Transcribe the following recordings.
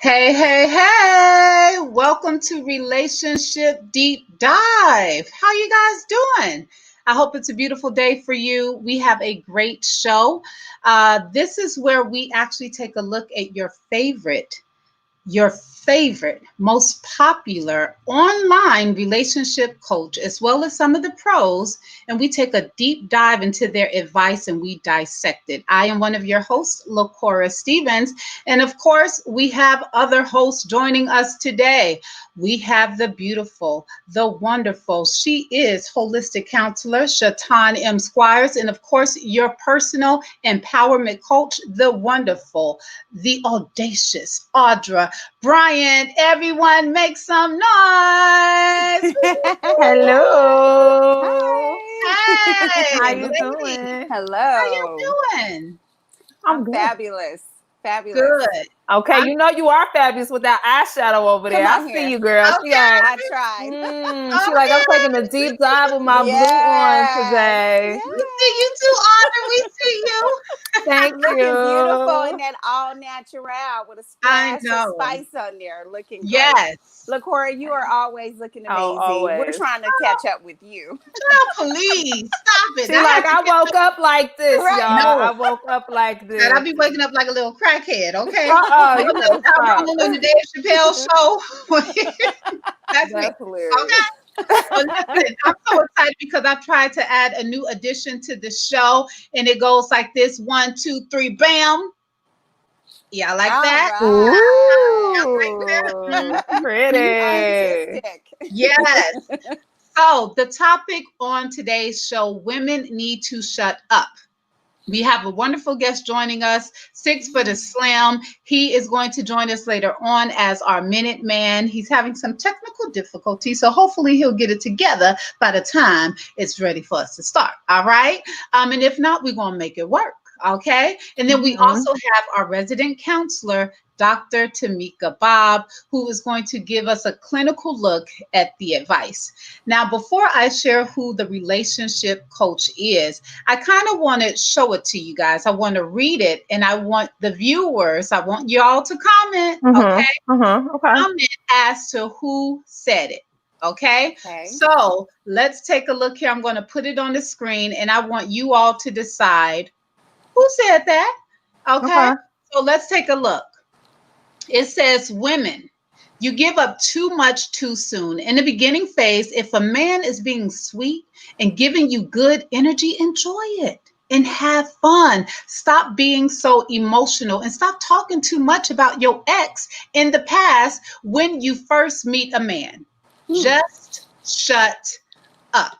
Hey, hey, hey! Welcome to Relationship Deep Dive. How you guys doing? I hope it's a beautiful day for you. We have a great show. This is where we actually take a look at your favorite, most popular online relationship coach, as well as some of the pros, and we take a deep dive into their advice and we dissect it. I am one of your hosts, LaCora Stephens, and of course, we have other hosts joining us today. We have the beautiful, the wonderful, she is holistic counselor, Shaton M. Squires, and of course, your personal empowerment coach, the wonderful, the audacious Audra Bryant. Everyone make some noise. Hello. Hey, How you ladies, doing? how you Hello. doing? I'm I'm good. fabulous. Fabulous. Good. Okay, I'm you know you are fabulous with that eyeshadow over there. Come I on see here. you, girl. She okay. like, I tried. she like, I'm taking a Okay. deep dive with my blue on Yes. today. We see you Yes. too, Audra. We see you. Thank Looking beautiful in you. that all natural with a I splash of know. spice on there. Looking great. Yes. LaCora, you are always looking Oh, amazing. We're always. trying to catch up with you. Child, please stop it. She I like, have to I get woke up like this, y'all. Right. I no. woke up like God, I this. be waking up like a little crackhead, okay? You Like better stop. Tyrone in the Dave Chappelle show. That's me. That's hilarious. Okay. Well, listen, I'm so excited because I've tried to add a new addition to the show, and it goes like this: 1, 2, 3, bam. Yeah, I like All that. right. Yeah, I like that. Ooh, pretty. Artistic. Yes. So the topic on today's show: women need to shut up. We have a wonderful guest joining us, 6 Foota Slimm. He is going to join us later on as our Minute Man. He's having some technical difficulties, so hopefully he'll get it together by the time it's ready for us to start. All right. And if not, we're going to make it work. Okay. And then we also have our resident counselor, Dr. Tameka Bob, who is going to give us a clinical look at the advice. Now, before I share who the relationship coach is, I kind of want to show it to you guys. I want to read it, and I want the viewers, I want y'all to comment, okay? Okay. Comment as to who said it, okay? Okay. So let's take a look here. I'm going to put it on the screen, and I want you all to decide who said that, okay? So let's take a look. It says, women, you give up too much too soon. In the beginning phase, if a man is being sweet and giving you good energy, enjoy it and have fun. Stop being so emotional and stop talking too much about your ex in the past when you first meet a man. Just shut up.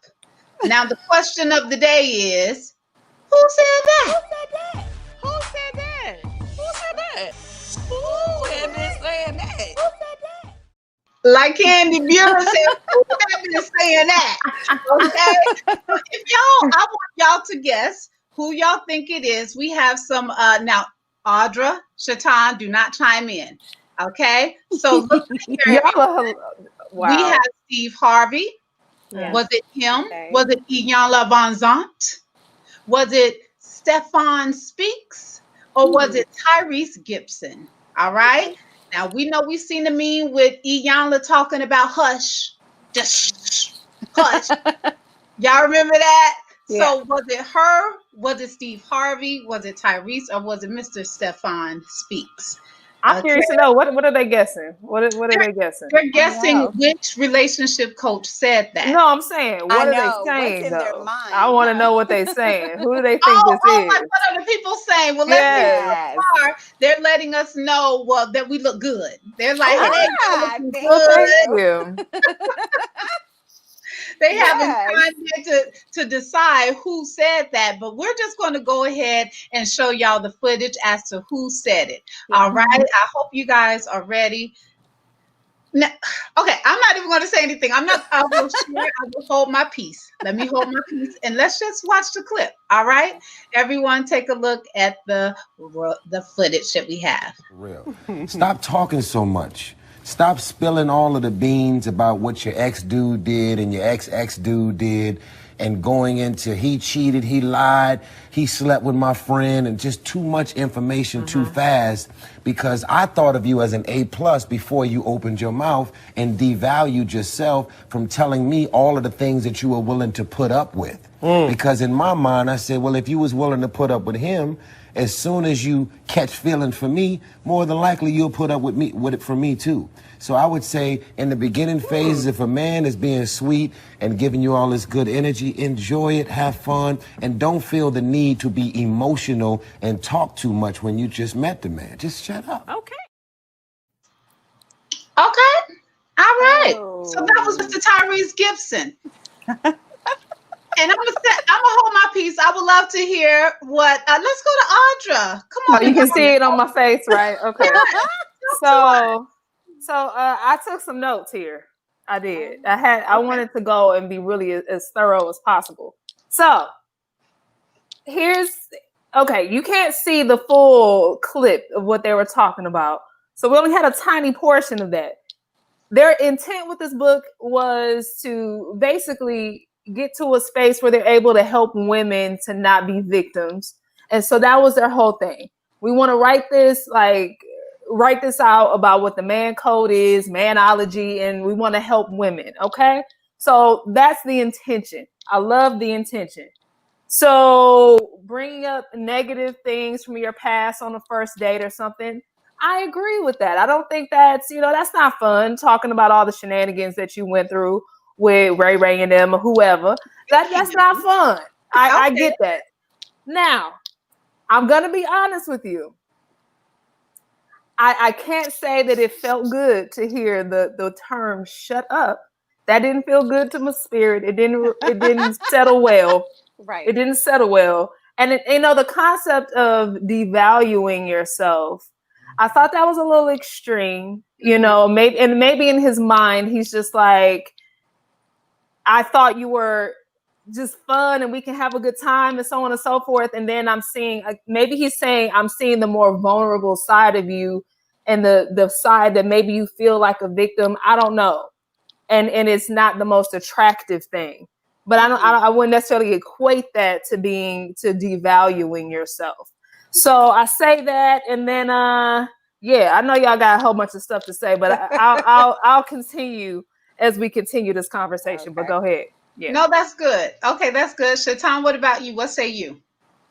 Now, the question of the day is, who said that? Who said that? Who said that? Who had been saying that? Like Candy Buren said, who have been saying that? Okay. If y'all, I want y'all to guess who y'all think it is. We have some now, Audra, Shaton, do not chime in. Okay. So look here. Y'all are, wow. We have Steve Harvey. Yeah. Was it him? Okay. Was it Iyanla Vanzant? Was it Stefan Speaks? Or was it Tyrese Gibson? All right. Now we know we've seen the meme with Iyanla talking about hush. Just hush. Y'all remember that? Yeah. So was it her? Was it Steve Harvey? Was it Tyrese? Or was it Mr. Stefan Speaks? I'm curious to know, what are they guessing? What are they guessing? They're guessing know. which relationship coach said that. No, I'm saying, what I are know. they saying, What's in their though? mind, I want to huh? know what they're saying. Who do they think Oh, this is? like what are the people saying? Well, let's see. Yes. So far, they're letting us know, well, that we look good. They're like, Oh, hey, Ah, you're looking thank Well, good. thank you. They haven't Yes. time to decide who said that, but we're just going to go ahead and show y'all the footage as to who said it. All right. I hope you guys are ready. No, okay, I'm not even going to say anything. I will share. I will hold my peace. Let me hold my peace, and let's just watch the clip. All right, everyone, take a look at the footage that we have. Real. Stop talking so much. Stop spilling all of the beans about what your ex-dude did and your ex-dude did. and going into he cheated, he lied, he slept with my friend, and just too much information too fast, because I thought of you as an A+ before you opened your mouth and devalued yourself from telling me all of the things that you were willing to put up with. Because in my mind, I said, well, if you was willing to put up with him, as soon as you catch feelings for me, more than likely you'll put up with it for me too. So I would say in the beginning phases, if a man is being sweet and giving you all this good energy, enjoy it, have fun, and don't feel the need to be emotional and talk too much when you just met the man. Just shut up. Okay. Okay. All right. So that was Mr. Tyrese Gibson. And I'm gonna hold my peace. I would love to hear what. Let's go to Audra. Come on. Oh, you can see it on my face, right? Okay. So I took some notes here. I did. I wanted to go and be really as thorough as possible. So you can't see the full clip of what they were talking about. So we only had a tiny portion of that. Their intent with this book was to basically get to a space where they're able to help women to not be victims. And so that was their whole thing. We want to write this out about what the man code is, manology, and we want to help women. Okay. So that's the intention. I love the intention. So bringing up negative things from your past on a first date or something, I agree with that. I don't think that's not fun, talking about all the shenanigans that you went through with Ray and them or whoever. That's not fun. I get that. Now, I'm going to be honest with you. I can't say that it felt good to hear the term "shut up." That didn't feel good to my spirit. It didn't settle well. Right. It didn't settle well. And the concept of devaluing yourself, I thought that was a little extreme. Maybe in his mind he's just like, I thought you were just fun and we can have a good time and so on and so forth. And then I'm seeing, maybe he's saying, I'm seeing the more vulnerable side of you and the side that maybe you feel like a victim. I don't know. And it's not the most attractive thing, but I wouldn't necessarily equate that to devaluing yourself. So I say that. And then, I know y'all got a whole bunch of stuff to say, but I'll continue as we continue this conversation. Okay. But go ahead. Yeah. No, that's good. Okay, that's good. Shaton, what about you? What say you?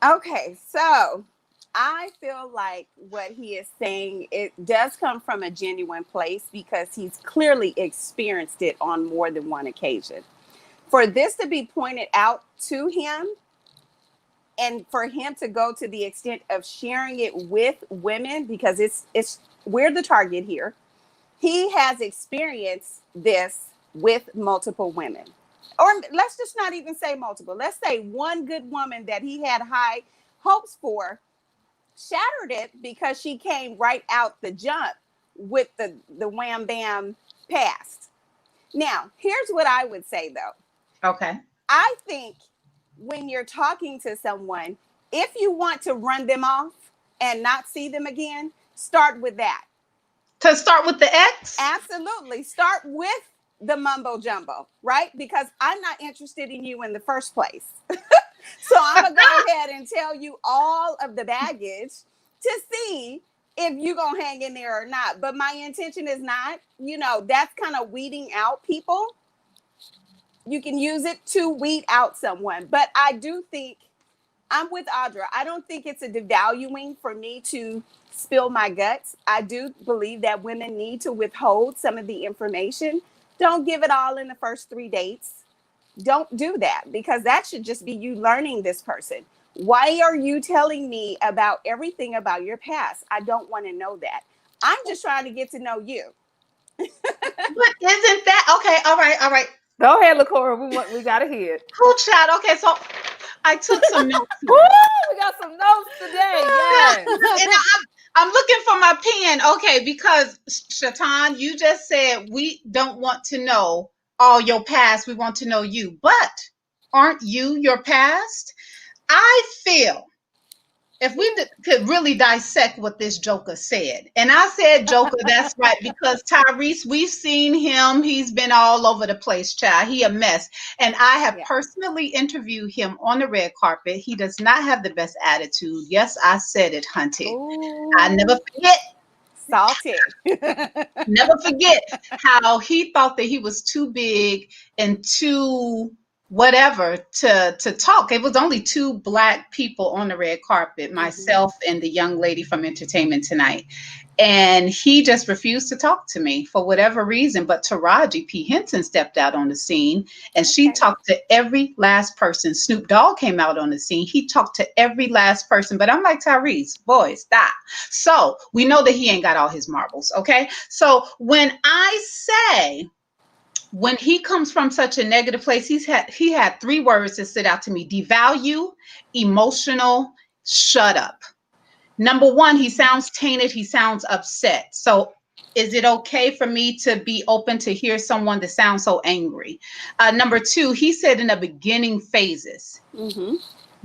Okay, so I feel like what he is saying, it does come from a genuine place because he's clearly experienced it on more than one occasion. For this to be pointed out to him and for him to go to the extent of sharing it with women, because it's we're the target here. He has experienced this with multiple women. Or let's just not even say multiple. Let's say one good woman that he had high hopes for shattered it because she came right out the jump with the wham bam past. Now, here's what I would say though. Okay. I think when you're talking to someone, if you want to run them off and not see them again, start with that. To start with the X? Absolutely. Start with the mumbo jumbo, right? Because I'm not interested in you in the first place. So I'm going to go ahead and tell you all of the baggage to see if you're going to hang in there or not. But my intention is not, that's kind of weeding out people. You can use it to weed out someone. But I do think, I'm with Audra. I don't think it's a devaluing for me to spill my guts. I do believe that women need to withhold some of the information. Don't give it all in the first 3 dates. Don't do that, because that should just be you learning this person. Why are you telling me about everything about your past? I don't want to know that. I'm just trying to get to know you. But isn't that okay? All right. Go ahead, LaCora. We gotta hear it. Cool, chat. Okay, so I took some notes. Woo, we got some notes today. Yes. And I'm looking for my pen. Okay, because Shaton, you just said we don't want to know all your past. We want to know you. But aren't you your past? I feel if we could really dissect what this Joker said, and I said Joker, that's right, because Tyrese, we've seen him. He's been all over the place, child. He a mess. And I have personally interviewed him on the red carpet. He does not have the best attitude. Yes, I said it, Hunty. Ooh. I never forget. Salty. Never forget how he thought that he was too big and too whatever to talk. It was only two Black people on the red carpet, myself and the young lady from Entertainment Tonight. And he just refused to talk to me for whatever reason. But Taraji P. Henson stepped out on the scene and she talked to every last person. Snoop Dogg came out on the scene. He talked to every last person. But I'm like, Tyrese, boy, stop. So we know that he ain't got all his marbles. Okay. So when I say, when he comes from such a negative place, he had three words that stood out to me: devalue, emotional, shut up. Number one, he sounds tainted. He sounds upset. So is it okay for me to be open to hear someone that sounds so angry? Number two, he said in the beginning phases.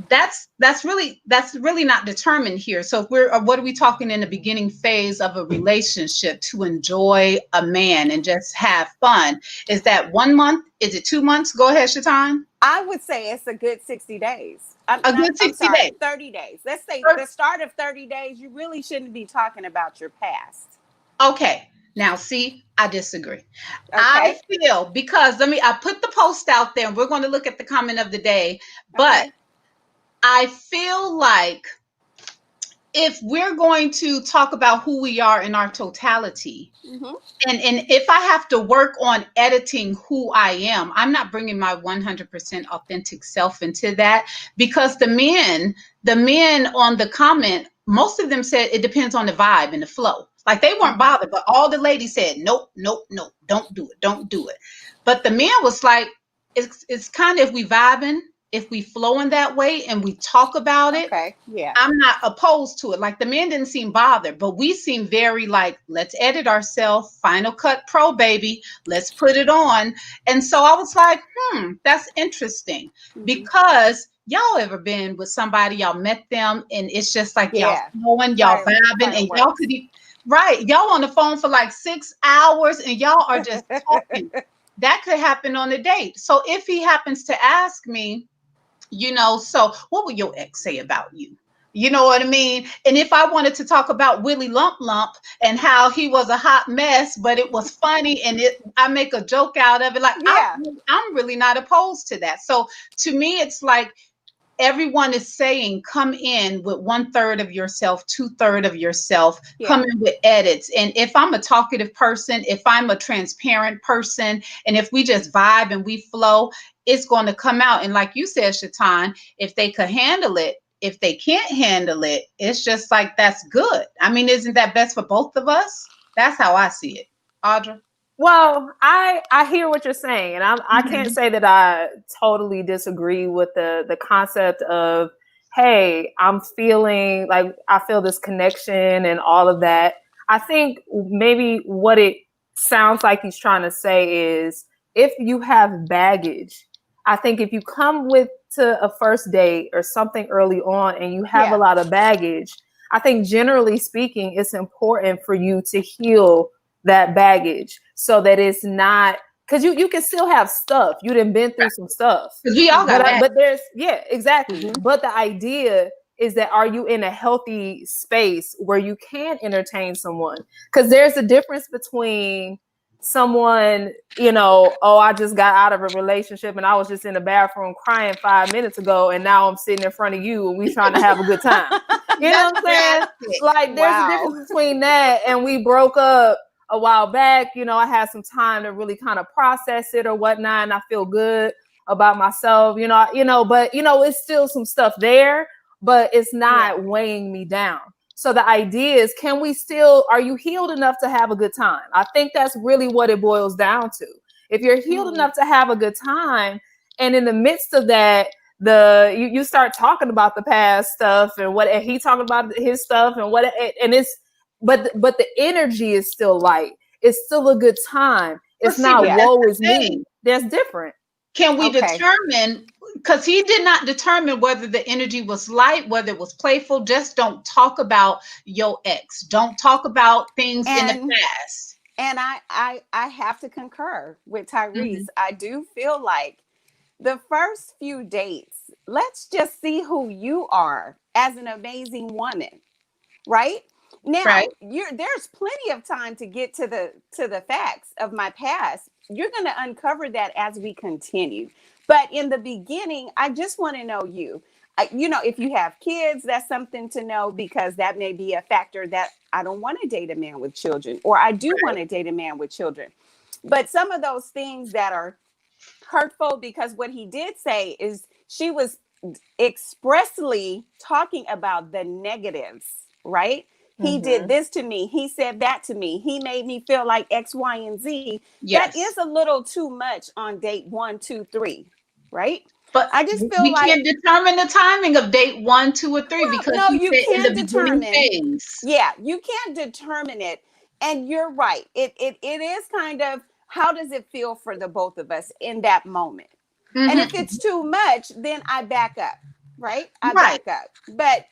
That's really not determined here. So if what are we talking in the beginning phase of a relationship to enjoy a man and just have fun? Is that 1 month? Is it 2 months? Go ahead, Shaton. I would say it's a good 60 days. Good 60 days. 30 days. Let's say the start of 30 days, you really shouldn't be talking about your past. Okay. Now, see, I disagree. Okay. I feel, because I put the post out there and we're going to look at the comment of the day, but I feel like if we're going to talk about who we are in our totality, and if I have to work on editing who I am, I'm not bringing my 100% authentic self into that, because the men on the comment, most of them said it depends on the vibe and the flow. Like they weren't bothered, but all the ladies said, nope, nope, nope, don't do it. But the men was like, it's kind of, if we vibing, if we flowing that way and we talk about it, I'm not opposed to it. Like the men didn't seem bothered, but we seem very like, let's edit ourselves, Final Cut Pro, baby, let's put it on. And so I was like, that's interesting, because y'all ever been with somebody, y'all met them and it's just like y'all flowing, y'all vibing, and y'all could y'all on the phone for like 6 hours and y'all are just talking. That could happen on a date. So if he happens to ask me, so what would your ex say about you? You know what I mean? And if I wanted to talk about Willie Lump Lump and how he was a hot mess, but it was funny and I make a joke out of it, like I'm really not opposed to that. So to me, it's like everyone is saying, come in with 1/3 of yourself, 2/3 of yourself, come in with edits. And if I'm a talkative person, if I'm a transparent person, and if we just vibe and we flow, it's going to come out. And like you said, Shaton, if they could handle it, if they can't handle it, it's just like, that's good. I mean, isn't that best for both of us? That's how I see it. Audra? Well, I hear what you're saying, and I can't say that I totally disagree with the concept of, hey, I'm feeling like I feel this connection and all of that. I think maybe what it sounds like he's trying to say is, if you have baggage, I think if you come to a first date or something early on and you have a lot of baggage, I think generally speaking, it's important for you to heal that baggage so that it's not, because you can still have stuff. You done been through some stuff. Because we all got but there's, exactly. But the idea is that, are you in a healthy space where you can entertain someone? Because there's a difference between someone, I just got out of a relationship and I was just in the bathroom crying 5 minutes ago, and now I'm sitting in front of you and we trying to have a good time. You know what I'm saying? Like there's a difference between that and we broke up a while back. I had some time to really kind of process it or whatnot, and I feel good about myself, but it's still some stuff there, but it's not weighing me down. So the idea is, are you healed enough to have a good time? I think that's really what it boils down to. If you're healed enough to have a good time, and in the midst of that, you start talking about the past stuff and he talking about his stuff but the energy is still light. It's still a good time. It's not woe is me. There's different. Can we determine, because he did not determine whether the energy was light, whether it was playful. Just don't talk about your ex. Don't talk about things in the past. And I have to concur with Tyrese. Mhm. I do feel like the first few dates, let's just see who you are as an amazing woman, right? Now, Right. there's plenty of time to get to the facts of my past. You're going to uncover that as we continue. But in the beginning, I just want to know you. If you have kids, that's something to know, because that may be a factor that I don't want to date a man with children, or I do want to date a man with children. But some of those things that are hurtful, because what he did say is she was expressly talking about the negatives, right? He did this to me. He said that to me. He made me feel like X, Y, and Z. Yes. That is a little too much on date 1, 2, 3, right? But I just feel we like can't determine the timing of date 1, 2, or 3 because no, he you said in the can't beginning determine. phase. Yeah, you can't determine it. And you're right. It is kind of, how does it feel for the both of us in that moment? And if it's too much, then I back up, right? I back up. But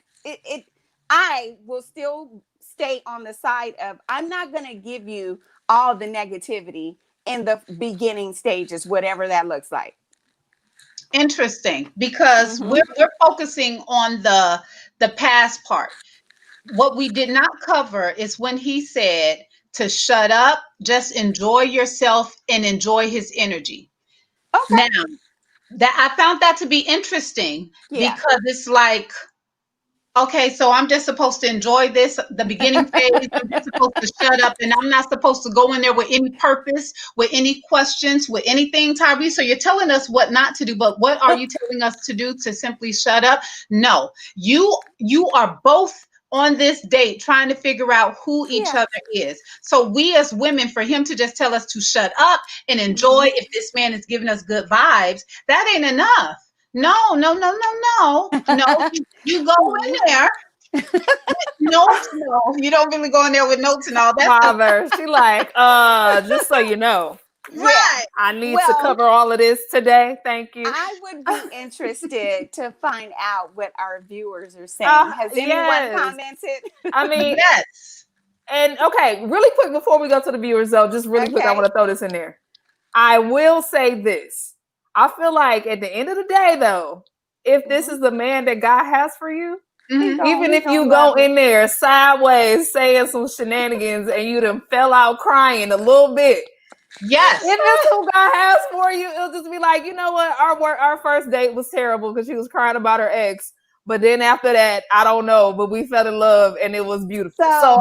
I will still stay on the side of, I'm not going to give you all the negativity in the beginning stages, whatever that looks like. Interesting, because we're focusing on the past part. What we did not cover is when he said to shut up, just enjoy yourself and enjoy his energy. Okay. Now, that I found that to be interesting because it's like, okay, so I'm just supposed to enjoy the beginning phase. I'm just supposed to shut up, and I'm not supposed to go in there with any purpose, with any questions, with anything, Tyrese. So you're telling us what not to do, but what are you telling us to do? To simply shut up? No, you are both on this date trying to figure out who each other is. So we as women, for him to just tell us to shut up and enjoy if this man is giving us good vibes, that ain't enough. No. You go in there. Notes, no. You don't really go in there with notes and all that. Father, she like, just so you know. Right. I need to cover all of this today. Thank you. I would be interested to find out what our viewers are saying. Has anyone commented? I mean, yes. And okay, really quick before we go to the viewers, though, just really quick, I want to throw this in there. I will say this. I feel like at the end of the day, though, if this is the man that God has for you, even if you go in there sideways saying some shenanigans and you done fell out crying a little bit, yes, if it's who God has for you, it'll just be like, you know what, our first date was terrible because she was crying about her ex, but then after that, I don't know, but we fell in love and it was beautiful. So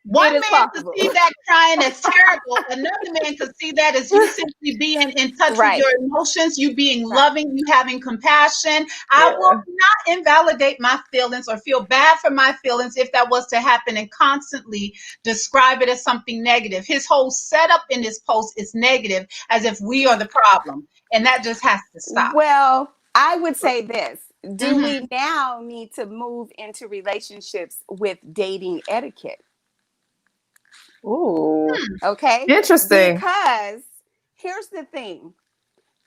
one man could see that crying as terrible. Another man could see that as you simply being in touch with your emotions, you being loving, you having compassion. I will not invalidate my feelings or feel bad for my feelings if that was to happen and constantly describe it as something negative. His whole setup in this post is negative, as if we are the problem. And that just has to stop. Well, I would say this. Do we now need to move into relationships with dating etiquette? Ooh. Okay. Interesting. Because here's the thing.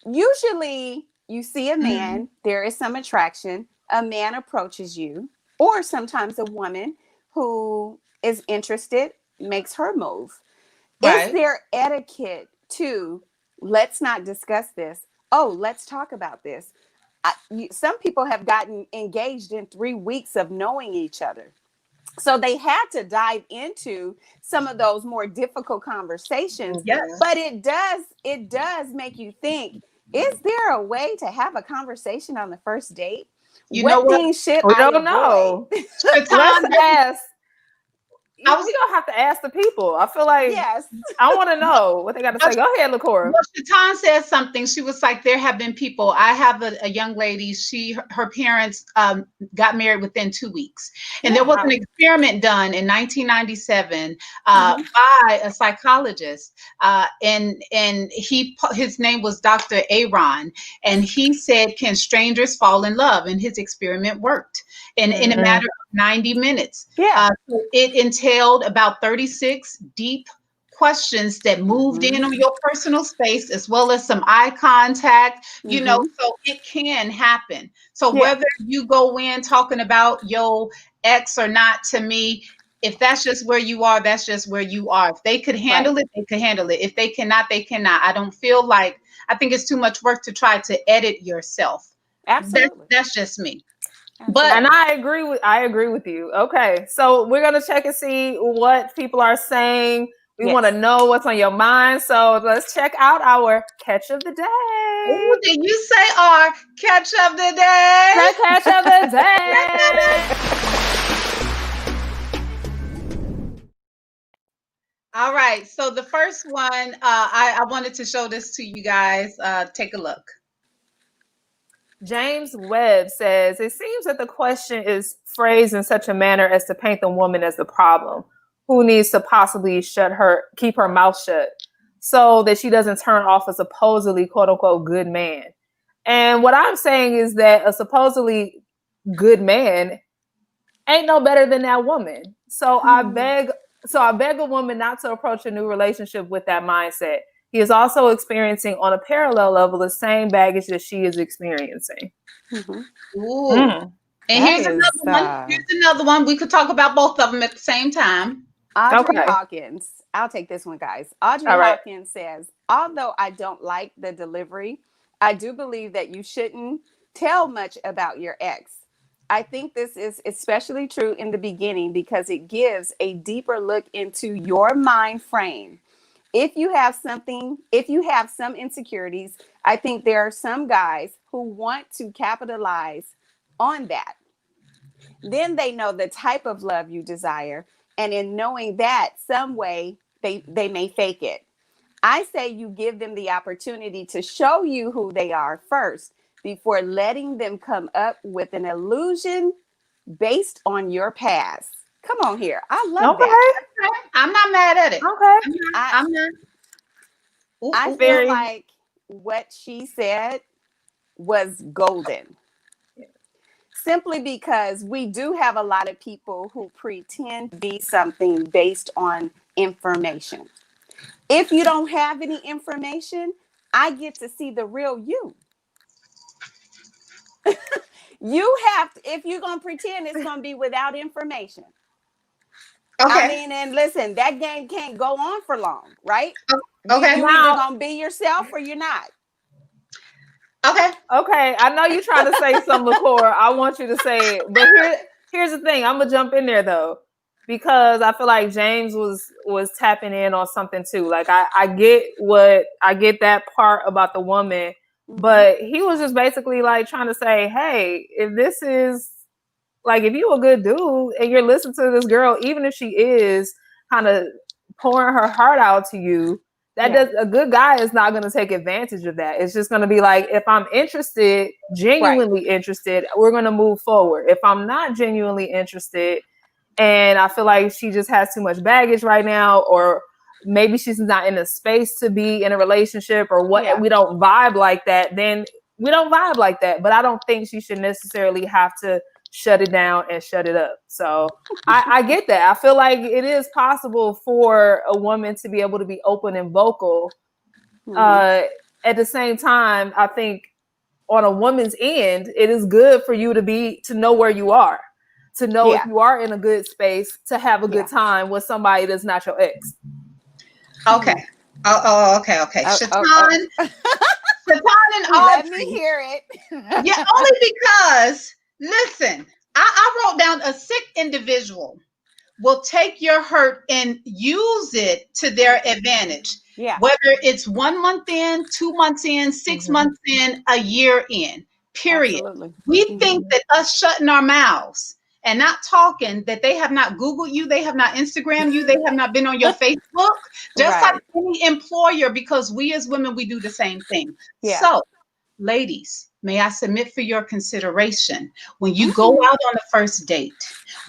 Usually you see a man, there is some attraction, a man approaches you, or sometimes a woman who is interested makes her move. Is there etiquette to, let's not discuss this? Oh, let's talk about this. Some people have gotten engaged in 3 weeks of knowing each other. So they had to dive into some of those more difficult conversations. But it does make you think, is there a way to have a conversation on the first date? You know what? Things should we I don't avoid? know. Let's ask. We're going to have to ask the people. I feel like I want to know what they got to say. Go ahead, LaCora. Well, Shaton said something. She was like, there have been people. I have a young lady. Her parents got married within 2 weeks. And there was an experiment done in 1997 by a psychologist. And his name was Dr. Aaron. And he said, can strangers fall in love? And his experiment worked in a matter of 90 minutes. So it entailed about 36 deep questions that moved in on your personal space, as well as some eye contact, you know, so it can happen. So whether you go in talking about your ex or not, to me, if that's just where you are, that's just where you are. If they could handle it, they could handle it. If they cannot, they cannot. I don't feel like, I think it's too much work to try to edit yourself. Absolutely. That's just me. And I agree with you. Okay, so we're gonna check and see what people are saying. We want to know what's on your mind. So let's check out our catch of the day. Ooh, did you say our catch of the day? The catch of the day. All right. So the first one, I wanted to show this to you guys. Take a look. James Webb says, it seems that the question is phrased in such a manner as to paint the woman as the problem, who needs to possibly keep her mouth shut so that she doesn't turn off a supposedly quote unquote good man. And what I'm saying is that a supposedly good man ain't no better than that woman. So I beg a woman not to approach a new relationship with that mindset. He is also experiencing on a parallel level the same baggage that she is experiencing. Ooh. And here's another one. Here's another one. We could talk about both of them at the same time. Audrey Hawkins. I'll take this one, guys. Audrey Hawkins says, although I don't like the delivery, I do believe that you shouldn't tell much about your ex. I think this is especially true in the beginning because it gives a deeper look into your mind frame. If you have some insecurities, I think there are some guys who want to capitalize on that. Then they know the type of love you desire. And in knowing that, some way they may fake it. I say you give them the opportunity to show you who they are first before letting them come up with an illusion based on your past. Come on here. I love that. I'm not mad at it. Okay. I'm not. I feel like what she said was golden. Simply because we do have a lot of people who pretend to be something based on information. If you don't have any information, I get to see the real you. You have to, if you're going to pretend, it's going to be without information. Okay. I mean, and listen, that game can't go on for long, right? Okay. You're either going to be yourself or you're not. Okay. Okay. I know you're trying to say something, LaCora. I want you to say it. But here's the thing. I'm going to jump in there, though, because I feel like James was tapping in on something, too. Like, I get that part about the woman, but he was just basically like trying to say, hey, if this is like, if you're a good dude and you're listening to this girl, even if she is kind of pouring her heart out to you, a good guy is not going to take advantage of that. It's just going to be like, if I'm interested, genuinely interested, we're going to move forward. If I'm not genuinely interested and I feel like she just has too much baggage right now, or maybe she's not in a space to be in a relationship, or what, we don't vibe like that, then we don't vibe like that. But I don't think she should necessarily have to shut it down and shut it up. So I get that. I feel like it is possible for a woman to be able to be open and vocal. At the same time, I think on a woman's end, it is good for you to know where you are, to know if you are in a good space, to have a good time with somebody that's not your ex. Okay. Okay. Shaton and Audrey. Let me hear it. Yeah, only because, listen, I wrote down a sick individual will take your hurt and use it to their advantage. Yeah. Whether it's 1 month in, 2 months in, 6 months in, a year in, period. Absolutely. We think that us shutting our mouths and not talking, that they have not Googled you, they have not Instagrammed you, they have not been on your Facebook, just like any employer, because we as women, we do the same thing. Yeah. So, ladies, may I submit for your consideration, when you go out on the first date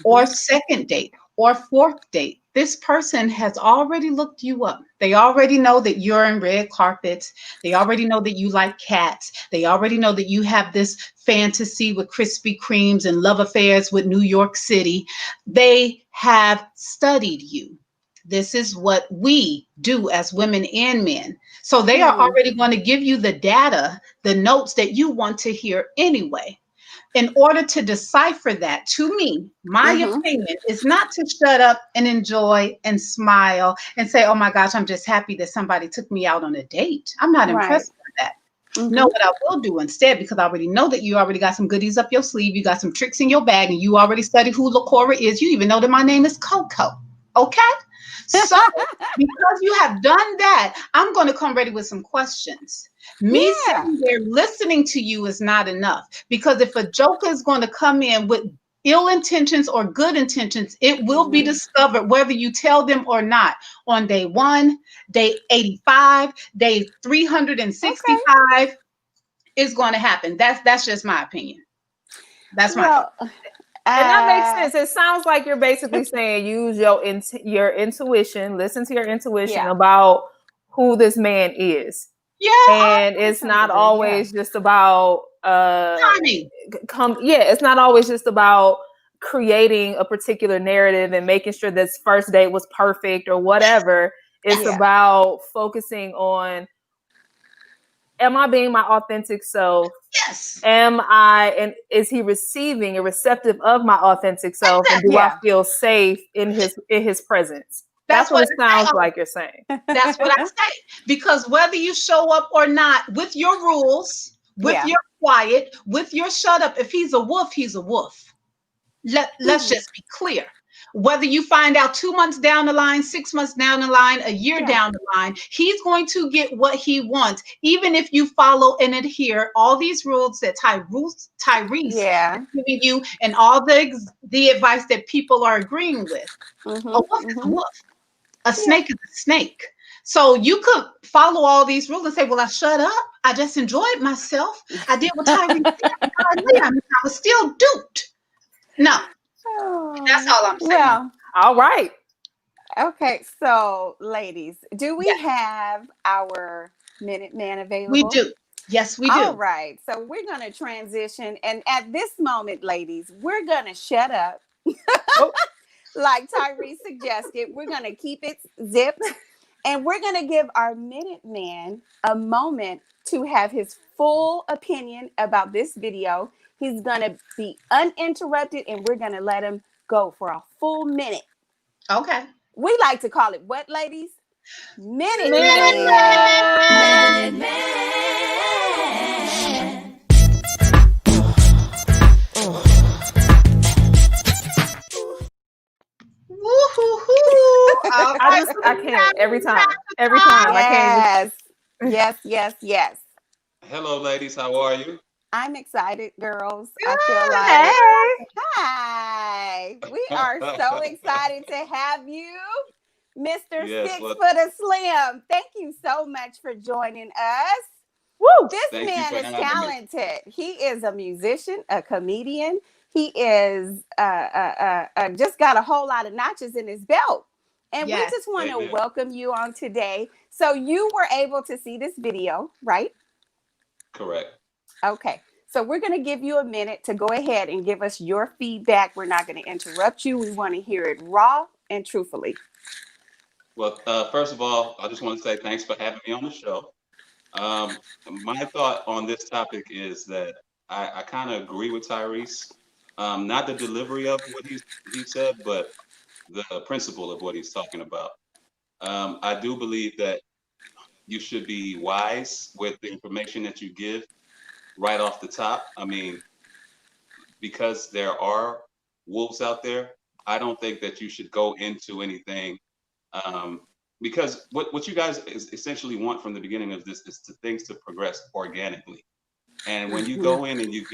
or second date or fourth date, this person has already looked you up. They already know that you're in red carpets. They already know that you like cats. They already know that you have this fantasy with Krispy Kremes and love affairs with New York City. They have studied you. This is what we do as women and men. So they are already going to give you the data, the notes that you want to hear anyway. In order to decipher that, to me, my opinion is not to shut up and enjoy and smile and say, oh my gosh, I'm just happy that somebody took me out on a date. I'm not impressed by that. No, what I will do instead, because I already know that you already got some goodies up your sleeve, you got some tricks in your bag, and you already studied who LaCora is. You even know that my name is Coco. Okay? So because you have done that, I'm going to come ready with some questions. Me sitting there listening to you is not enough, because if a joker is going to come in with ill intentions or good intentions, it will be discovered whether you tell them or not on day 1, day 85, day 365. Is going to happen. That's just my opinion. That's my opinion. And that makes sense. It sounds like you're basically saying use your intuition, listen to your intuition about who this man is. Yeah. And it's not always just about timing. It's not always just about creating a particular narrative and making sure this first date was perfect or whatever. It's about focusing on, am I being my authentic self? Yes. And is he receiving and receptive of my authentic self? And do I feel safe in his presence? That's what it sounds like you're saying. That's what I say. Because whether you show up or not, with your rules, with your quiet, with your shut up, if he's a wolf, he's a wolf. Let's just be clear. Whether you find out 2 months down the line, 6 months down the line, a year down the line, he's going to get what he wants, even if you follow and adhere all these rules that Tyrese is giving you and all the advice that people are agreeing with. A wolf is a wolf. A snake is a snake. So you could follow all these rules and say, well, I shut up. I just enjoyed myself. I did what Tyrese did. I was still duped. No. That's all I'm saying. Well, all right. Okay, so ladies, do we have our Minute Man available? We do. Yes, we do. All right. So we're going to transition. And at this moment, ladies, we're going to shut up. Like Tyrese suggested, we're going to keep it zipped. And we're going to give our Minute Man a moment to have his full opinion about this video. He's going to be uninterrupted, and we're going to let him go for a full minute. Okay. We like to call it what, ladies? Minute Man. Minute Man. I can't every time. I can't. Yes. Hello, ladies. How are you? I'm excited, girls. Good. I feel like hi. We are so excited to have you, Mr. Six Foota Slimm. Thank you so much for joining us. Woo! This man is talented. He is a musician, a comedian. He is just got a whole lot of notches in his belt. And we just want to welcome you on today. So you were able to see this video, right? Correct. Okay. So we're going to give you a minute to go ahead and give us your feedback. We're not going to interrupt you. We want to hear it raw and truthfully. Well, first of all, I just want to say thanks for having me on the show. My thought on this topic is that I kind of agree with Tyrese. Not the delivery of what he said, but the principle of what he's talking about. I do believe that you should be wise with the information that you give right off the top. I mean, because there are wolves out there, I don't think that you should go into anything because what you guys essentially want from the beginning of this is things to progress organically. And when you go in and you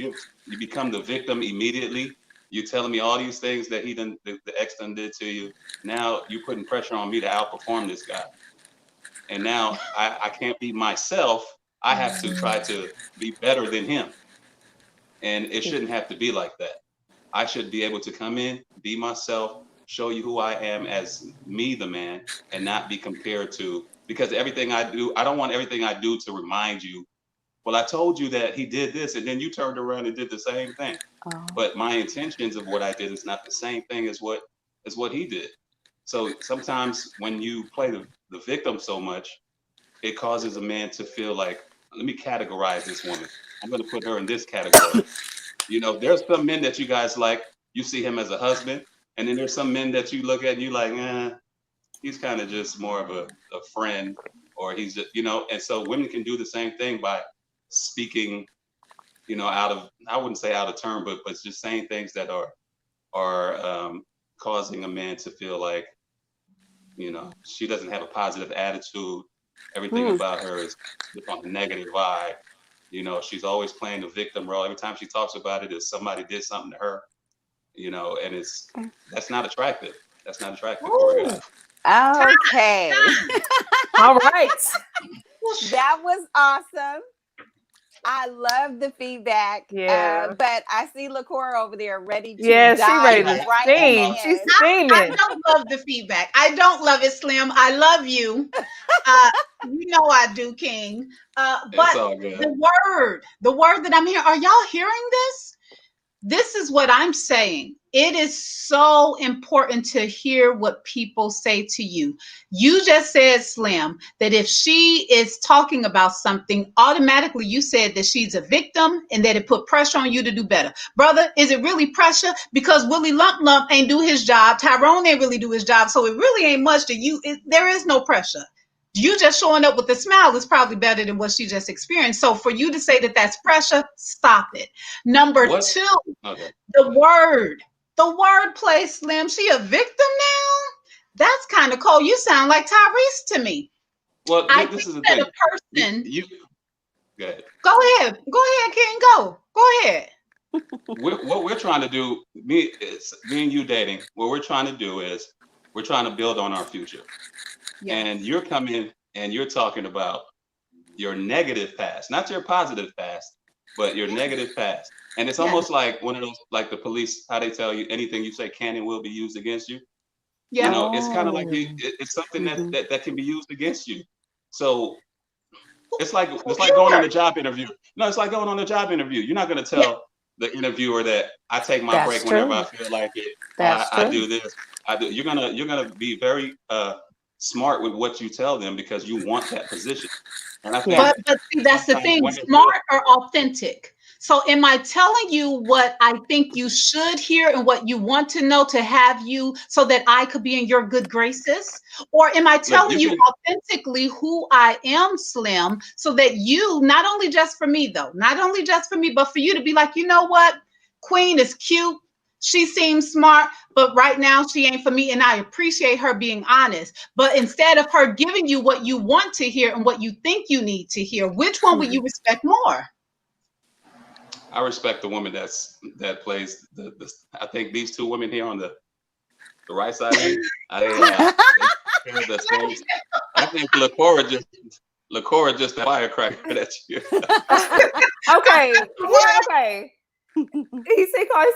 become the victim immediately, you're telling me all these things that the ex done did to you. Now you're putting pressure on me to outperform this guy. And now I can't be myself. I have to try to be better than him. And it shouldn't have to be like that. I should be able to come in, be myself, show you who I am as me, the man, and not be compared to, because everything I do, I don't want everything I do to remind you, well, I told you that he did this, and then you turned around and did the same thing. But my intentions of what I did is not the same thing as what he did. So sometimes when you play the victim so much, it causes a man to feel like, let me categorize this woman. I'm going to put her in this category. You know, there's some men that you guys like, you see him as a husband, and then there's some men that you look at and you like, he's kind of just more of a friend, or he's just, you know, and so women can do the same thing by speaking, you know, I wouldn't say out of turn, but just saying things that are causing a man to feel like, you know, she doesn't have a positive attitude. Everything about her is on a negative vibe. You know, she's always playing the victim role. Every time she talks about it, is somebody did something to her. You know, and that's not attractive. That's not attractive for a guy. Okay. All right. That was awesome. I love the feedback. Yeah. But I see LaCora over there ready to She ready dive to right steam. in. She's I steaming. don't love the feedback. I don't love it, Slim. I love you. You know I do, King. It's But all good. the word that I'm hearing, are y'all hearing this? This is what I'm saying. It is so important to hear what people say to you. You just said, Slim, that if she is talking about something, automatically you said that she's a victim and that it put pressure on you to do better. Brother, is it really pressure? Because Willie Lump Lump ain't do his job. Tyrone ain't really do his job. So it really ain't much to you. There is no pressure. You just showing up with a smile is probably better than what she just experienced. So for you to say that that's pressure, stop it. Number two, Okay. the word play, Slim. She a victim now? That's kind of cold. You sound like Tyrese to me. Well, I this think is the that thing. a person. Go ahead. Go ahead, King. Go ahead. What we're trying to do, me and you dating, what we're trying to do is we're trying to build on our future. Yes. And you're coming and you're talking about your negative past, not your positive past, but your negative past. And it's almost like one of those, like the police, how they tell you anything you say can and will be used against you. Yeah. You know, it's kind of like it's something that can be used against you. So it's like going on a job interview. No, it's like going on a job interview. You're not going to tell the interviewer that I take my break whenever I feel like it. I do this. You're gonna be very smart with what you tell them because you want that position. And I think but see, that's the thing, smart or authentic. So am I telling you what I think you should hear and what you want to know to have you so that I could be in your good graces? Or am I telling you authentically who I am, Slim, so that you, not only just for me, but for you to be like, you know what? Queen is cute. She seems smart, but right now she ain't for me. And I appreciate her being honest. But instead of her giving you what you want to hear and what you think you need to hear, which one would you respect more? I respect the woman that plays the I think these two women here on the right side of me, they the same. I think LaCora just a firecracker that you. Okay. He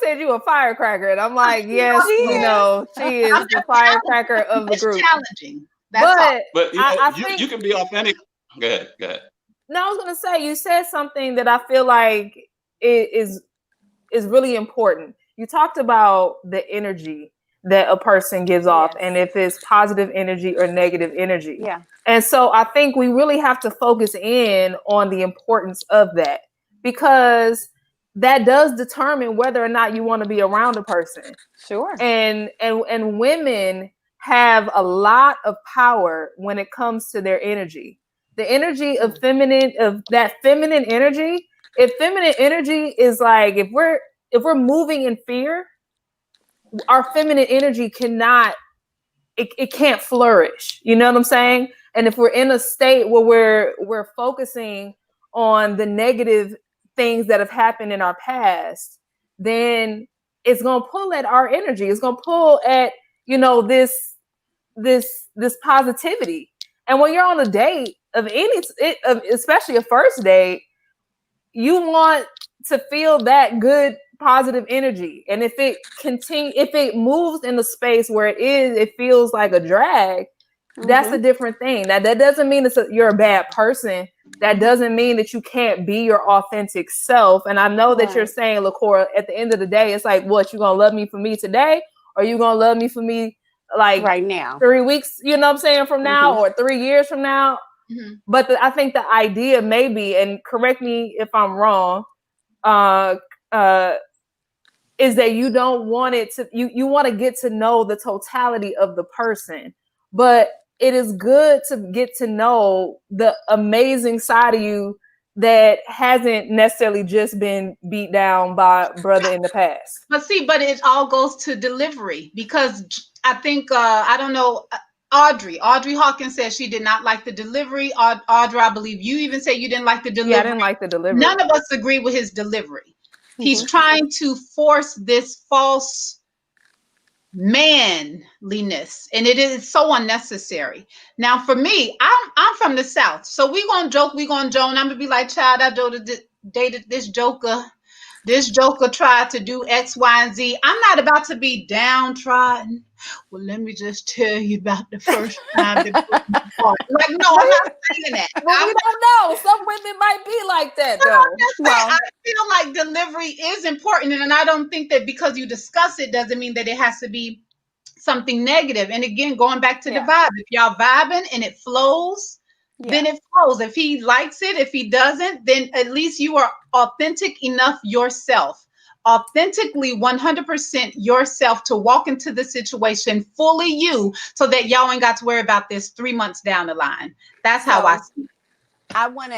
said you a firecracker, and I'm like, yes, you know, she is the firecracker of the group. Challenging. But I think you can be authentic. Go ahead. No, I was gonna say you said something that I feel like is really important. You talked about the energy that a person gives off, and if it's positive energy or negative energy. Yeah. And so I think we really have to focus in on the importance of that, because that does determine whether or not you want to be around a person. Sure. And women have a lot of power when it comes to their energy. The energy of that feminine energy. If feminine energy is like, if we're moving in fear, our feminine energy cannot, it can't flourish. You know what I'm saying? And if we're in a state where we're focusing on the negative things that have happened in our past, then it's going to pull at our energy. It's going to pull at, you know, this positivity. And when you're on a date especially a first date, you want to feel that good positive energy. And if it moves in the space where it feels like a drag, that's a different thing. That doesn't mean you're a bad person. That doesn't mean that you can't be your authentic self. And I know that you're saying, LaCora, at the end of the day, it's like, what, you gonna love me for me today, or you gonna love me for me like right now. 3 weeks, you know what I'm saying, from now, or 3 years from now. But I think the idea maybe, and correct me if I'm wrong, is that you don't want it to, you want to get to know the totality of the person, but it is good to get to know the amazing side of you that hasn't necessarily just been beat down by brother in the past. But see, but it all goes to delivery, because I think I don't know. Audrey Hawkins said she did not like the delivery. Audra, I believe you even said you didn't like the delivery. Yeah, I didn't like the delivery. None of us agree with his delivery. He's trying to force this false manliness, and it is so unnecessary. Now, for me, I'm from the South, so we gonna joke, we gonna joan. I'm gonna be like, child, I dated this joker. This joker tried to do X, Y, and Z. I'm not about to be downtrodden. Well, let me just tell you about the first time that broke my heart. Like, no, I'm not saying that. Well, we don't know. Some women might be like that, though. I feel like delivery is important, and I don't think that because you discuss it doesn't mean that it has to be something negative. And again, going back to the vibe, if y'all vibing and it flows, then it flows. If he likes it, if he doesn't, then at least you are authentic enough yourself, authentically 100% yourself, to walk into the situation fully you, so that y'all ain't got to worry about this 3 months down the line. That's how I see it. I want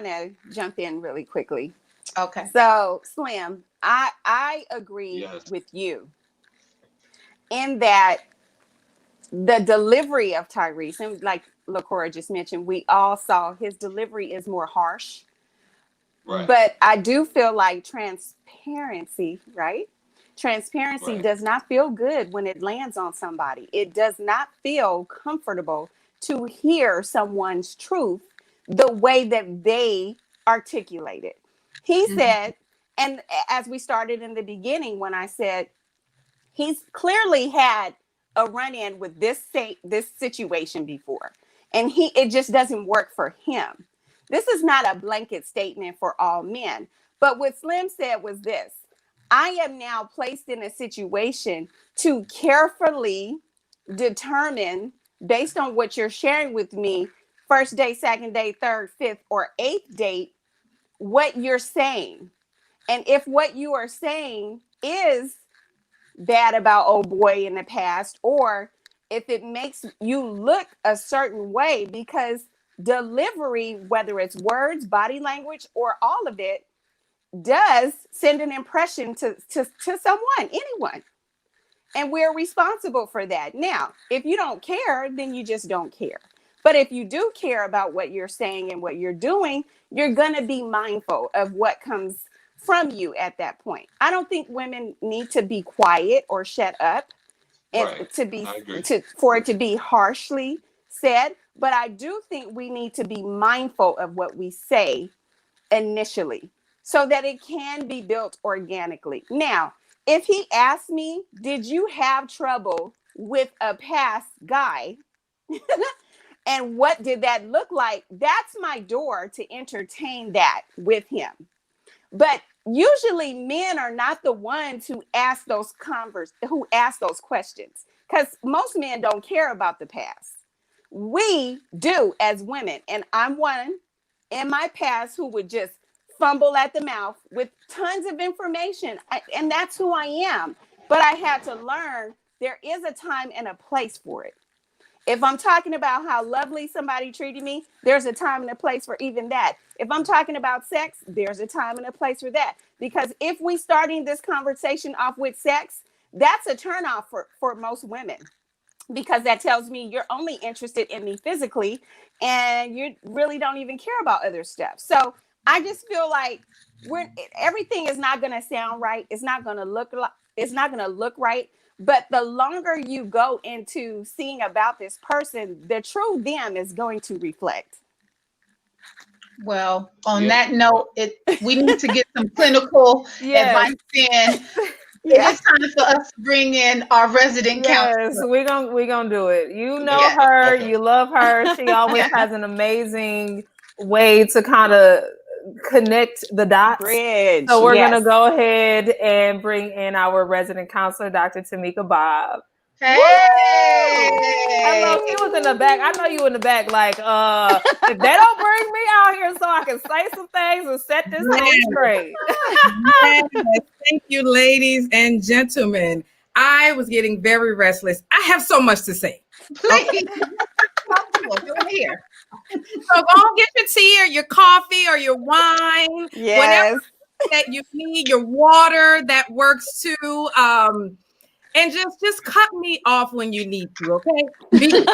to jump in really quickly. Okay. So, Slim, I agree with you in that the delivery of Tyrese, and like LaCora just mentioned, we all saw his delivery is more harsh. Right. But I do feel like transparency, right? Transparency does not feel good when it lands on somebody. It does not feel comfortable to hear someone's truth the way that they articulate it. He said, and as we started in the beginning, when I said he's clearly had a run-in with this situation before, and it just doesn't work for him. This is not a blanket statement for all men. But what Slim said was this: I am now placed in a situation to carefully determine, based on what you're sharing with me, first date, second date, third, fifth, or eighth date, what you're saying. And if what you are saying is bad about old boy in the past, or if it makes you look a certain way, because delivery, whether it's words, body language, or all of it, does send an impression to someone, anyone. And we're responsible for that. Now, if you don't care, then you just don't care. But if you do care about what you're saying and what you're doing, you're going to be mindful of what comes from you at that point. I don't think women need to be quiet or shut up and for it to be harshly said. But I do think we need to be mindful of what we say initially, so that it can be built organically. Now, if he asked me, did you have trouble with a past guy? And what did that look like? That's my door to entertain that with him. But usually men are not the ones who ask those questions, because most men don't care about the past. We do as women. And I'm one in my past who would just fumble at the mouth with tons of information. And that's who I am. But I had to learn there is a time and a place for it. If I'm talking about how lovely somebody treated me, there's a time and a place for even that. If I'm talking about sex, there's a time and a place for that. Because if we starting this conversation off with sex, that's a turnoff for most women. Because that tells me you're only interested in me physically and you really don't even care about other stuff. So I just feel like everything is not going to sound right. It's not going to look right. But the longer you go into seeing about this person, the true them is going to reflect. Well, on that note, we need to get some clinical advice in. It's time for us to bring in our resident counselor. Yes, we're gonna do it. You know her, you love her. She always has an amazing way to kind of connect the dots. Bridge. So we're gonna go ahead and bring in our resident counselor, Dr. Tameka Bob. Hey. Hello, he was in the back. I know you in the back. Like, if they don't bring me out here so I can say some things and set this home straight. Yes, thank you, ladies and gentlemen. I was getting very restless. I have so much to say. Please. Go here. So go get your tea or your coffee or your wine, whatever that you need, your water that works too. And just cut me off when you need to, okay? Because,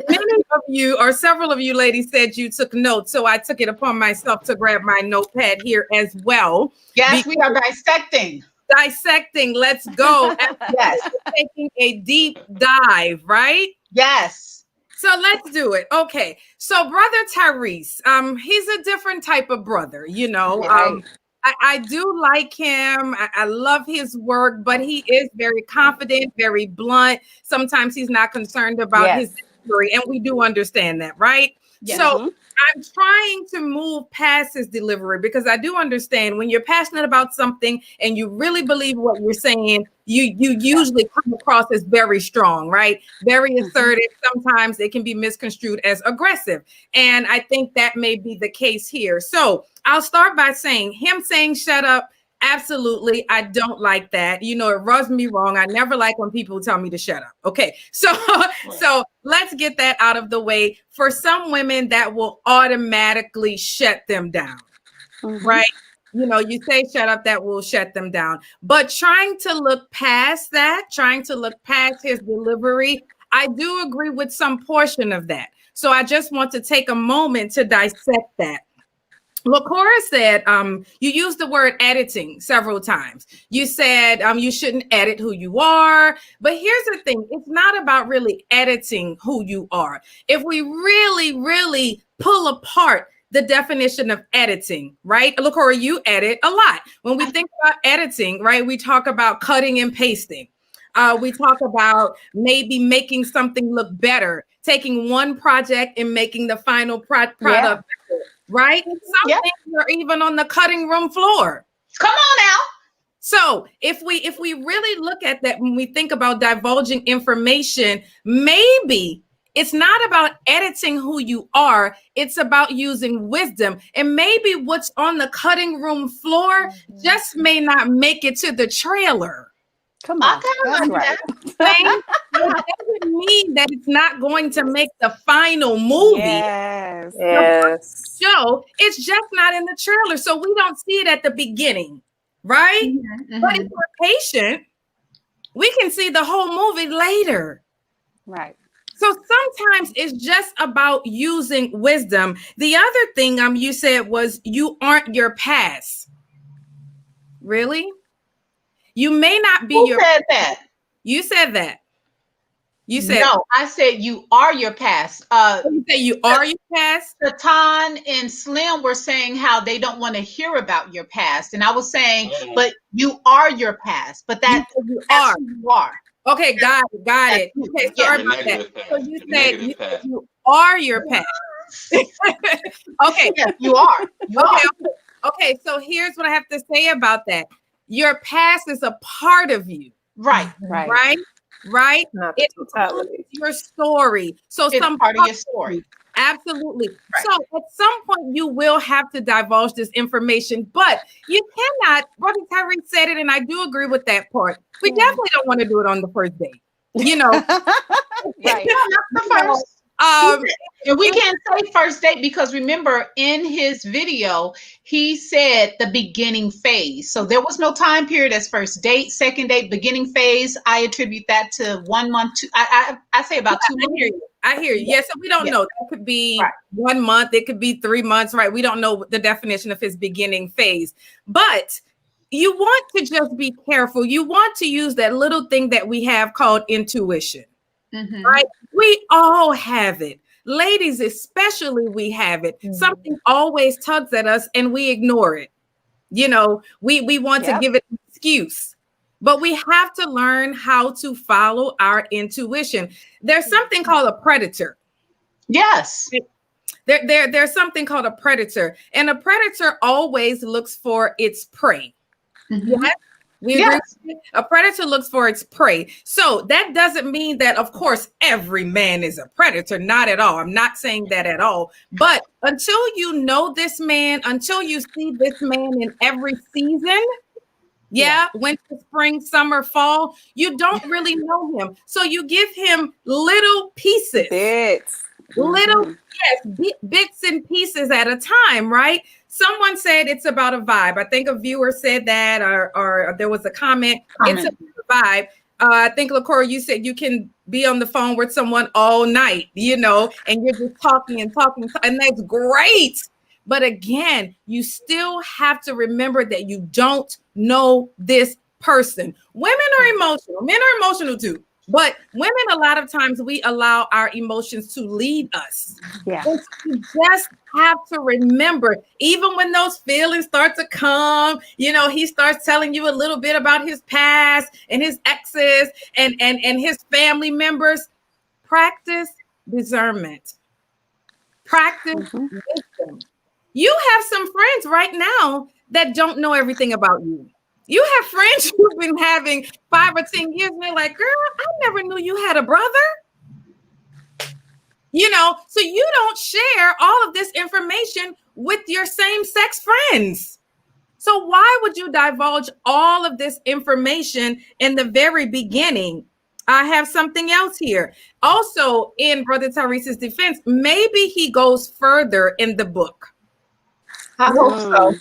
many of you or several of you ladies said you took notes, so I took it upon myself to grab my notepad here as well. Yes, we are dissecting. Dissecting, let's go. Yes. Taking a deep dive, right? Yes. So let's do it. Okay. So brother Tyrese, he's a different type of brother, you know. I do like him. I love his work, but he is very confident, very blunt. Sometimes he's not concerned about his delivery, and we do understand that, right? Yes. So I'm trying to move past his delivery because I do understand when you're passionate about something and you really believe what you're saying, you usually come across as very strong, right? Very assertive. Sometimes it can be misconstrued as aggressive. And I think that may be the case here. So I'll start by saying him saying shut up. Absolutely. I don't like that. You know, it rubs me wrong. I never like when people tell me to shut up. Okay. So, so let's get that out of the way. For some women, that will automatically shut them down. Right. You know, you say shut up, that will shut them down. But trying to look past that, trying to look past his delivery, I do agree with some portion of that. So I just want to take a moment to dissect that. LaCora said, you used the word editing several times. You said you shouldn't edit who you are. But here's the thing. It's not about really editing who you are. If we really, really pull apart the definition of editing, right? LaCora, you edit a lot. When we think about editing, right, we talk about cutting and pasting. We talk about maybe making something look better, taking one project and making the final product better. Right? Some things are even on the cutting room floor. Come on now. So if we really look at that, when we think about divulging information, maybe it's not about editing who you are. It's about using wisdom. And maybe what's on the cutting room floor just may not make it to the trailer. Come on. That's right. It doesn't mean that it's not going to make the final movie. Yes. Show, it's just not in the trailer. So we don't see it at the beginning, right? But if we're patient, we can see the whole movie later. Right. So sometimes it's just about using wisdom. The other thing you said was you aren't your past. Really? You may not be Who said that? You said that. You said no. I said you are your past. You say you are your past. Shaton and Slim were saying how they don't want to hear about your past, and I was saying, but you are your past. But that's who you are. Okay, got it. Okay, sorry about that. So you said you are your past. Okay, yes, you are. Okay. So here's what I have to say about that. Your past is a part of you. Right. Not the totality. Your story. So it's some part of your story. Absolutely. Right. So at some point you will have to divulge this information, but you cannot. Brother Tyree said it, and I do agree with that part. We definitely don't want to do it on the first date. You know, right? Not the first. And we can't say first date because remember in his video, he said the beginning phase. So there was no time period as first date, second date, beginning phase. I attribute that to 1 month. I say about 2 months. I hear you. Yes, so we don't know. That could be 1 month. It could be 3 months, right? We don't know the definition of his beginning phase. But you want to just be careful. You want to use that little thing that we have called intuition. Right? We all have it. Ladies, especially, we have it. Something always tugs at us and we ignore it. You know, we want to give it an excuse, but we have to learn how to follow our intuition. There's something called a predator. Yes. There's something called a predator, and a predator always looks for its prey. Yes? We agree. A predator looks for its prey. So that doesn't mean that, of course, every man is a predator. Not at all. I'm not saying that at all. But until you know this man, until you see this man in every season, winter, spring, summer, fall, you don't really know him. So you give him little pieces. Little bits and pieces at a time, right? Someone said it's about a vibe. I think a viewer said that, or there was a comment. It's a vibe. I think, LaCora, you said you can be on the phone with someone all night, you know, and you're just talking, and that's great. But again, you still have to remember that you don't know this person. Women are emotional. Men are emotional too. But women, a lot of times we allow our emotions to lead us. Yeah. And you just have to remember, even when those feelings start to come, you know, he starts telling you a little bit about his past and his exes and his family members. Practice discernment. Practice wisdom. You have some friends right now that don't know everything about you. You have friends you've been having 5 or 10 years, and they're like, girl, I never knew you had a brother. You know, so you don't share all of this information with your same-sex friends. So why would you divulge all of this information in the very beginning? I have something else here. Also, in Brother Tyrese's defense, maybe he goes further in the book. I hope so.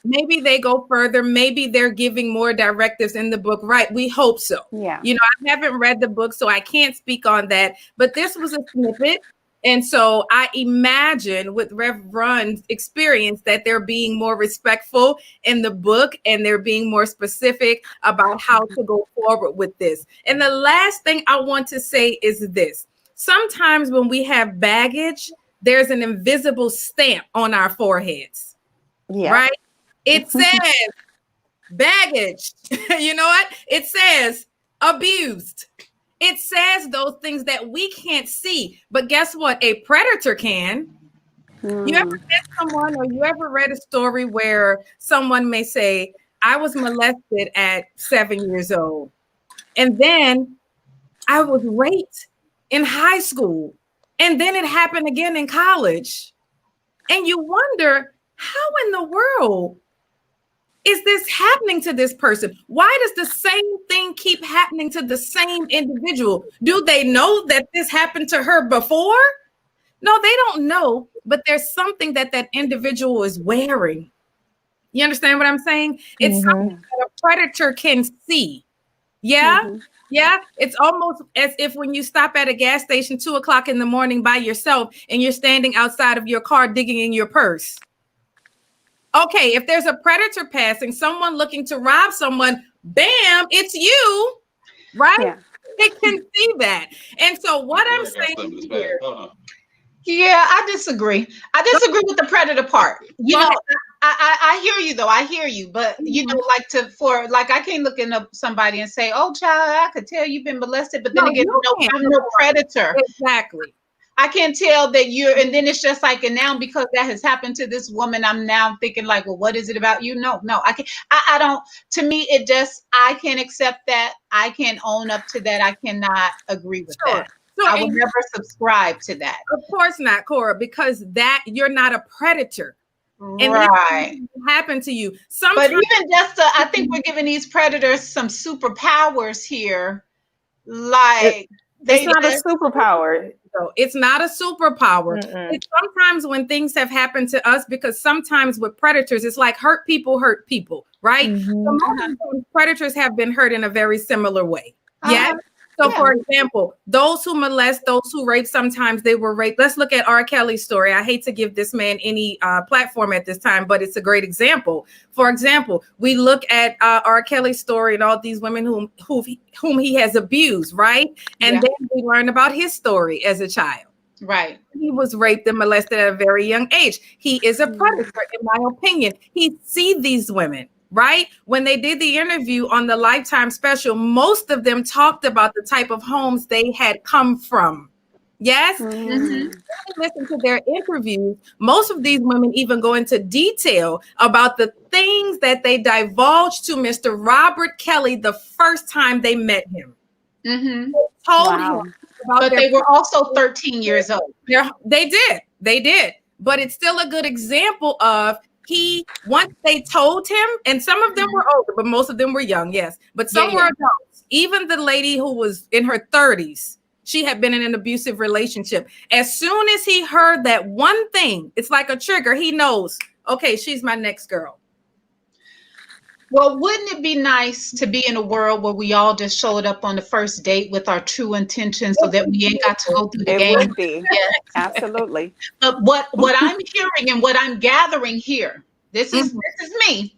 Maybe they go further. Maybe they're giving more directives in the book, right? We hope so. Yeah. You know, I haven't read the book, so I can't speak on that. But this was a snippet. And so I imagine with Rev Run's experience that they're being more respectful in the book and they're being more specific about how to go forward with this. And the last thing I want to say is this. Sometimes when we have baggage, there's an invisible stamp on our foreheads. Yeah. Right? It says baggage. You know what? It says abused. It says those things that we can't see. But guess what? A predator can. You ever met someone, or you ever read a story where someone may say, I was molested at 7 years old. And then I was raped in high school. And then it happened again in college. And you wonder, how in the world is this happening to this person? Why does the same thing keep happening to the same individual? Do they know that this happened to her before? No, they don't know, but there's something that individual is wearing. You understand what I'm saying? It's something that a predator can see. Yeah? Yeah, it's almost as if when you stop at a gas station 2 o'clock in the morning by yourself and you're standing outside of your car digging in your purse. Okay, if there's a predator passing, someone looking to rob someone, bam, it's you, right? Yeah. It can see that. And so what I'm saying here, yeah, I disagree. I disagree with the predator part. You know, I hear you though. I hear you, but you know, like I can't look up somebody and say, "Oh, child, I could tell you've been molested," but then again, I'm no predator. Exactly. I can't tell that you're, and then it's just like, and now because that has happened to this woman, I'm now thinking like, well, what is it about you? No, I can't. I don't. To me, it just, I can't accept that. I can't own up to that. I cannot agree with that. So, I would never subscribe to that. Of course not, Cora, because that you're not a predator. And right. Happen to you. But even just, I think we're giving these predators some superpowers here. Like, it's not a superpower. So it's not a superpower. It's sometimes when things have happened to us, because sometimes with predators, it's like hurt people, right? So most predators have been hurt in a very similar way. Yeah. So, for example, those who molest, those who rape, sometimes they were raped. Let's look at R. Kelly's story. I hate to give this man any platform at this time, but it's a great example. For example, we look at R. Kelly's story and all these women whom he has abused, right? And then we learn about his story as a child. Right. He was raped and molested at a very young age. He is a predator, in my opinion. He sees these women. Right? When they did the interview on the Lifetime special, most of them talked about the type of homes they had come from. Yes. Mhm. Listen to their interviews. Most of these women even go into detail about the things that they divulged to Mr. Robert Kelly the first time they met him. Mhm. Told Wow. him about But they were also 13 years old. They did. But it's still a good example of once they told him, and some of them were older, but most of them were young, yes. But some were adults. Even the lady who was in her 30s, she had been in an abusive relationship. As soon as he heard that one thing, it's like a trigger. He knows, okay, she's my next girl. Well, wouldn't it be nice to be in a world where we all just showed up on the first date with our true intentions so that we ain't got to go through the It game? would be. Yes. Absolutely. But what I'm hearing and what I'm gathering here, this is me.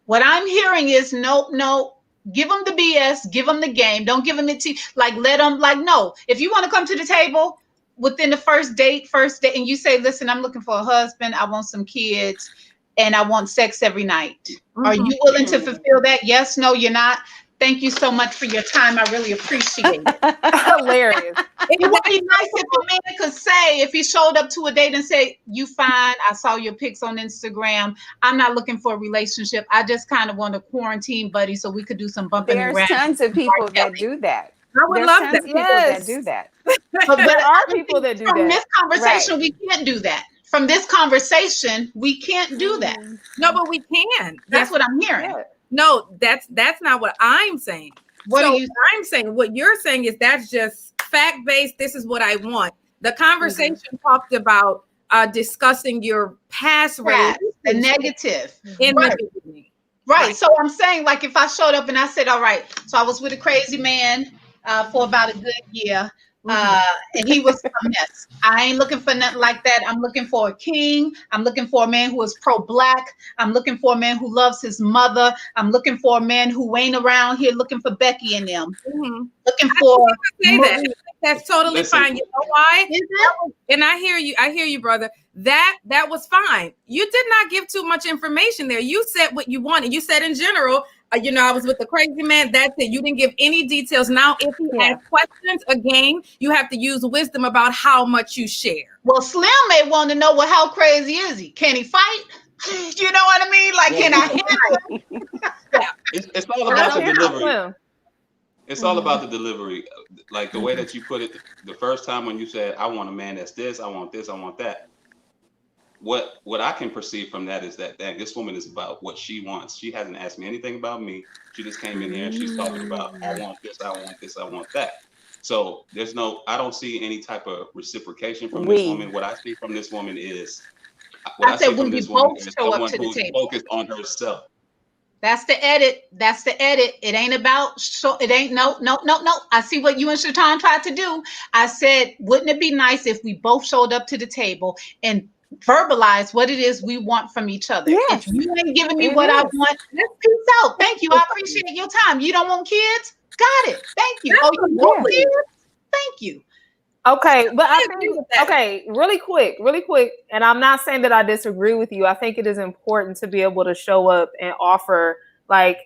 What I'm hearing is no, give them the BS, give them the game. Don't give them it to like let them like no. If you want to come to the table within the first date, and you say, listen, I'm looking for a husband, I want some kids, and I want sex every night. Are you willing to fulfill that? Yes, no, you're not. Thank you so much for your time. I really appreciate it. Hilarious. It would be nice if a man could say, if he showed up to a date and say, you fine, I saw your pics on Instagram. I'm not looking for a relationship. I just kind of want a quarantine buddy so we could do some bumping and There's grinding. tons of people that do that. I would There's love tons that. of people that do that. But There are I don't people think that do from that. this conversation, Right. we can't do that. From this conversation, we can't do that. No, but we can. That's what I'm hearing. Yeah. No, that's not what I'm saying. What so are you I'm saying? What you're saying is that's just fact-based. This is what I want. The conversation talked about discussing your past the relationship negative? in Right. the beginning. Right. So I'm saying, like, if I showed up and I said, all right, so I was with a crazy man for about a good year. And he was a mess. I ain't looking for nothing like that. I'm looking for a king. I'm looking for a man who is pro-black. I'm looking for a man who loves his mother. I'm looking for a man who ain't around here looking for Becky and them. Looking for Say that. That's totally Listen. fine. You know why? Is it? And I hear you, brother. That was fine. You did not give too much information there. You said what you wanted. You said in general, I was with the crazy man. That's it. You didn't give any details. Now, if he asks questions again, you have to use wisdom about how much you share. Well, Slim may want to know, well, how crazy is he? Can he fight? You know what I mean? Like, can I handle it? It's all about the delivery. Slim. It's all about the delivery. Like the way that you put it the first time when you said, I want a man that's this, I want that. What I can perceive from that is that this woman is about what she wants. She hasn't asked me anything about me. She just came in here and she's talking about, I want this, I want this, I want that. So I don't see any type of reciprocation from this woman. What I see from this woman is, someone who's focused on herself. That's the edit. It ain't about, it ain't, no. I see what you and Shaton tried to do. I said, wouldn't it be nice if we both showed up to the table and verbalize what it is we want from each other? Yes. If you ain't giving me what I want, peace out. Thank you. I appreciate your time. You don't want kids? Got it. Thank you. Oh, you want kids? Thank you. Okay, but I think, really quick, and I'm not saying that I disagree with you. I think it is important to be able to show up and offer like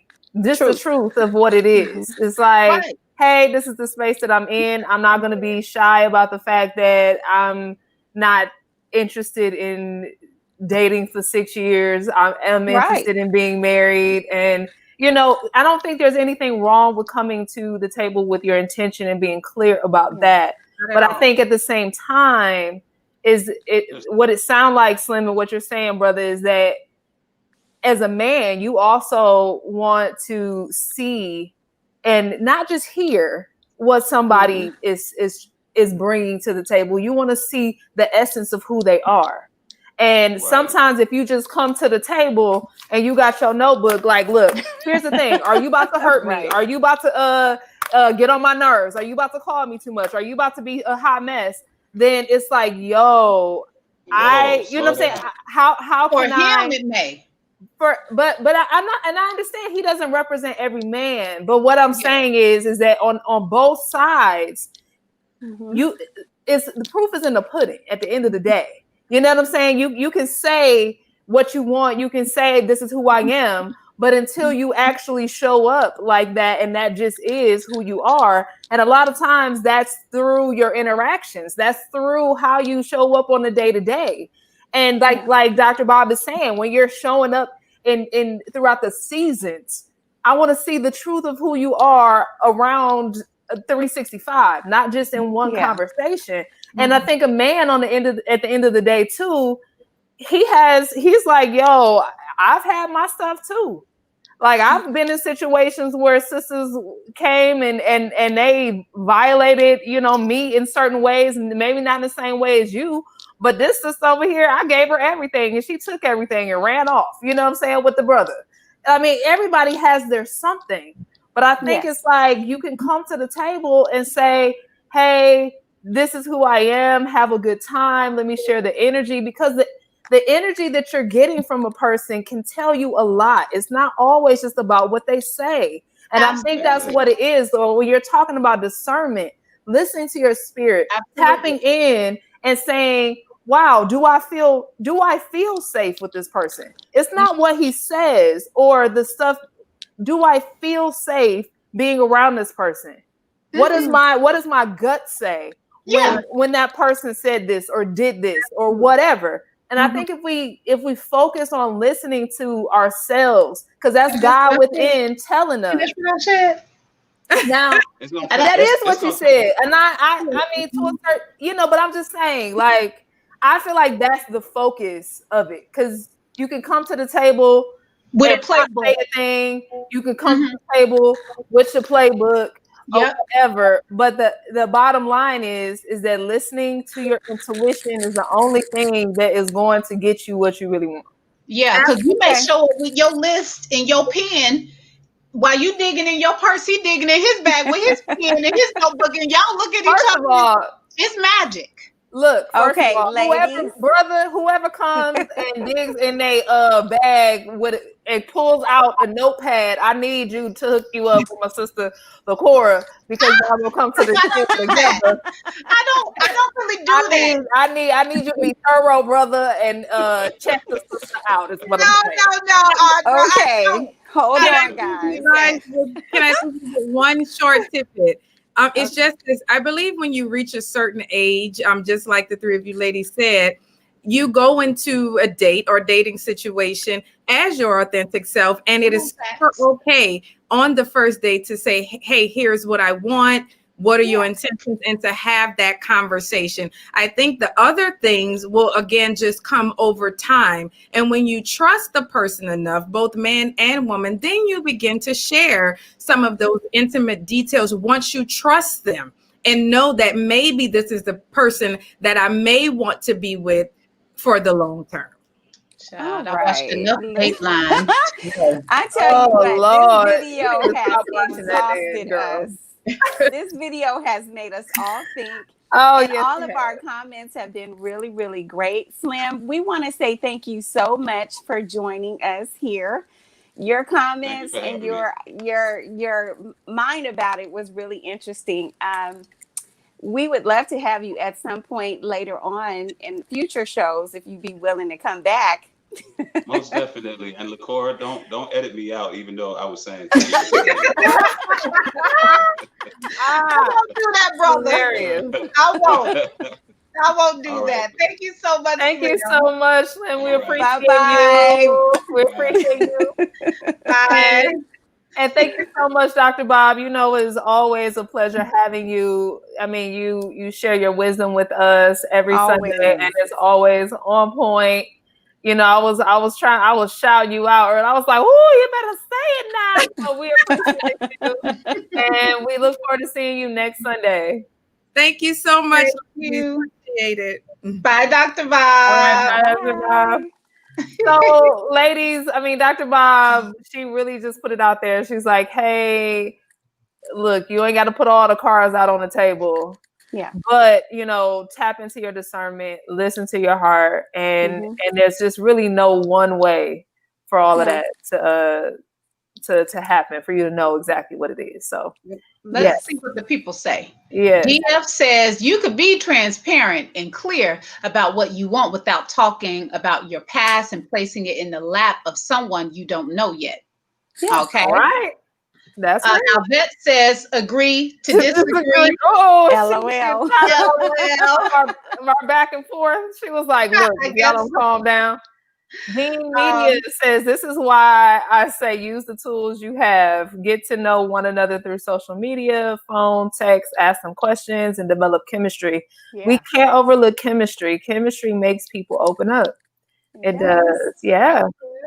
just the truth of what it is. It's like, hey, this is the space that I'm in. I'm not going to be shy about the fact that I'm not interested in dating for 6 years. I'm interested in being married. And, I don't think there's anything wrong with coming to the table with your intention and being clear about that. But I think at the same time, what it sounds like, Slim, and what you're saying, brother, is that as a man, you also want to see and not just hear what somebody is bringing to the table. You want to see the essence of who they are. And sometimes if you just come to the table and you got your notebook, like, look, here's the thing. Are you about to hurt me? Are you about to get on my nerves? Are you about to call me too much? Are you about to be a hot mess? Then it's like, you know what I'm saying? How for can him it may. But I'm not, and I understand he doesn't represent every man. But what I'm saying is that on both sides, the proof is in the pudding at the end of the day. You know what I'm saying? You can say what you want. You can say this is who I am. But until you actually show up like that, and that just is who you are, and a lot of times that's through your interactions, that's through how you show up on the day to day. And like Dr. Bob is saying, when you're showing up in throughout the seasons, I want to see the truth of who you are around 365, not just in one conversation. And I think a man at the end of the day too, he's like, yo, I've had my stuff too. Like, I've been in situations where sisters came and they violated, me in certain ways, and maybe not in the same way as you, but this sister over here, I gave her everything and she took everything and ran off, you know what I'm saying, with the brother. I mean, everybody has their something, but I think it's like you can come to the table and say, hey, this is who I am, have a good time, let me share the energy, because the energy that you're getting from a person can tell you a lot. It's not always just about what they say. And I think that's what it is. So when you're talking about discernment, listening to your spirit, tapping in and saying, wow, do I feel safe with this person? It's not what he says or the stuff. Do I feel safe being around this person? What does my gut say when that person said this or did this or whatever? And I think if we focus on listening to ourselves, because that's God within telling us. Now, that is what you said. And I mean, to a certain, but I'm just saying, like, I feel like that's the focus of it. Because you can come to the table with a playbook. You can come to the table with your playbook. Or whatever, but the bottom line is that listening to your intuition is the only thing that is going to get you what you really want. Yeah, because you may show up with your list and your pen while you digging in your purse. He digging in his bag with his pen and his notebook, and y'all look at each other. It's magic. Look, okay, all, whoever comes and digs in a bag and pulls out a notepad, I need you to hook you up with my sister LaCora, because y'all will come to the table together. I don't really do that. I need you to be thorough, brother, and check the sister out. Is what I'm saying. No. Okay, hold on, guys. Can I give one short tidbit? It's just this. I believe when you reach a certain age, just like the three of you ladies said, you go into a date or dating situation as your authentic self, and it is okay on the first date to say, hey, here's what I want. What are your intentions? And to have that conversation. I think the other things will, again, just come over time. And when you trust the person enough, both man and woman, then you begin to share some of those intimate details once you trust them and know that maybe this is the person that I may want to be with for the long term. I watched enough Dateline. I tell you what, Lord. This video has exhausted us. This video has made us all think. All of our comments have been really, really great. Slim, we want to say thank you so much for joining us here. Your comments and your mind about it was really interesting. We would love to have you at some point later on in future shows if you'd be willing to come back. Most definitely. And LaCora, don't edit me out, even though I was saying. I won't do that, brother. I won't do that. Thank you so much. Thank you so much, and we appreciate you. We appreciate you. Bye. And thank you so much, Dr. Bob. It is always a pleasure having you. I mean, you share your wisdom with us every Sunday, and it's always on point. I was shouting you out, and I was like, "Oh, you better say it now." So we appreciate you, and we look forward to seeing you next Sunday. Thank you so much. Thank you. Appreciate it. Bye, Dr. Bob. Bye, Dr. Bob. So, ladies, Dr. Bob, she really just put it out there. She's like, "Hey, look, you ain't got to put all the cards out on the table." Yeah. But, tap into your discernment, listen to your heart. And there's just really no one way for all of that to happen, for you to know exactly what it is. So let's see what the people say. Yeah. DF says you could be transparent and clear about what you want without talking about your past and placing it in the lap of someone you don't know yet. Yeah. Okay. All right. That's right. Now Vet says agree to disagree. Oh, LOL. our back and forth. She was like, look, I if y'all guess don't calm down. Dean Media Um, says this is why I say use the tools you have. Get to know one another through social media, phone, text, ask them questions, and develop chemistry. Yeah. We can't overlook chemistry. Chemistry makes people open up. It does. Yeah.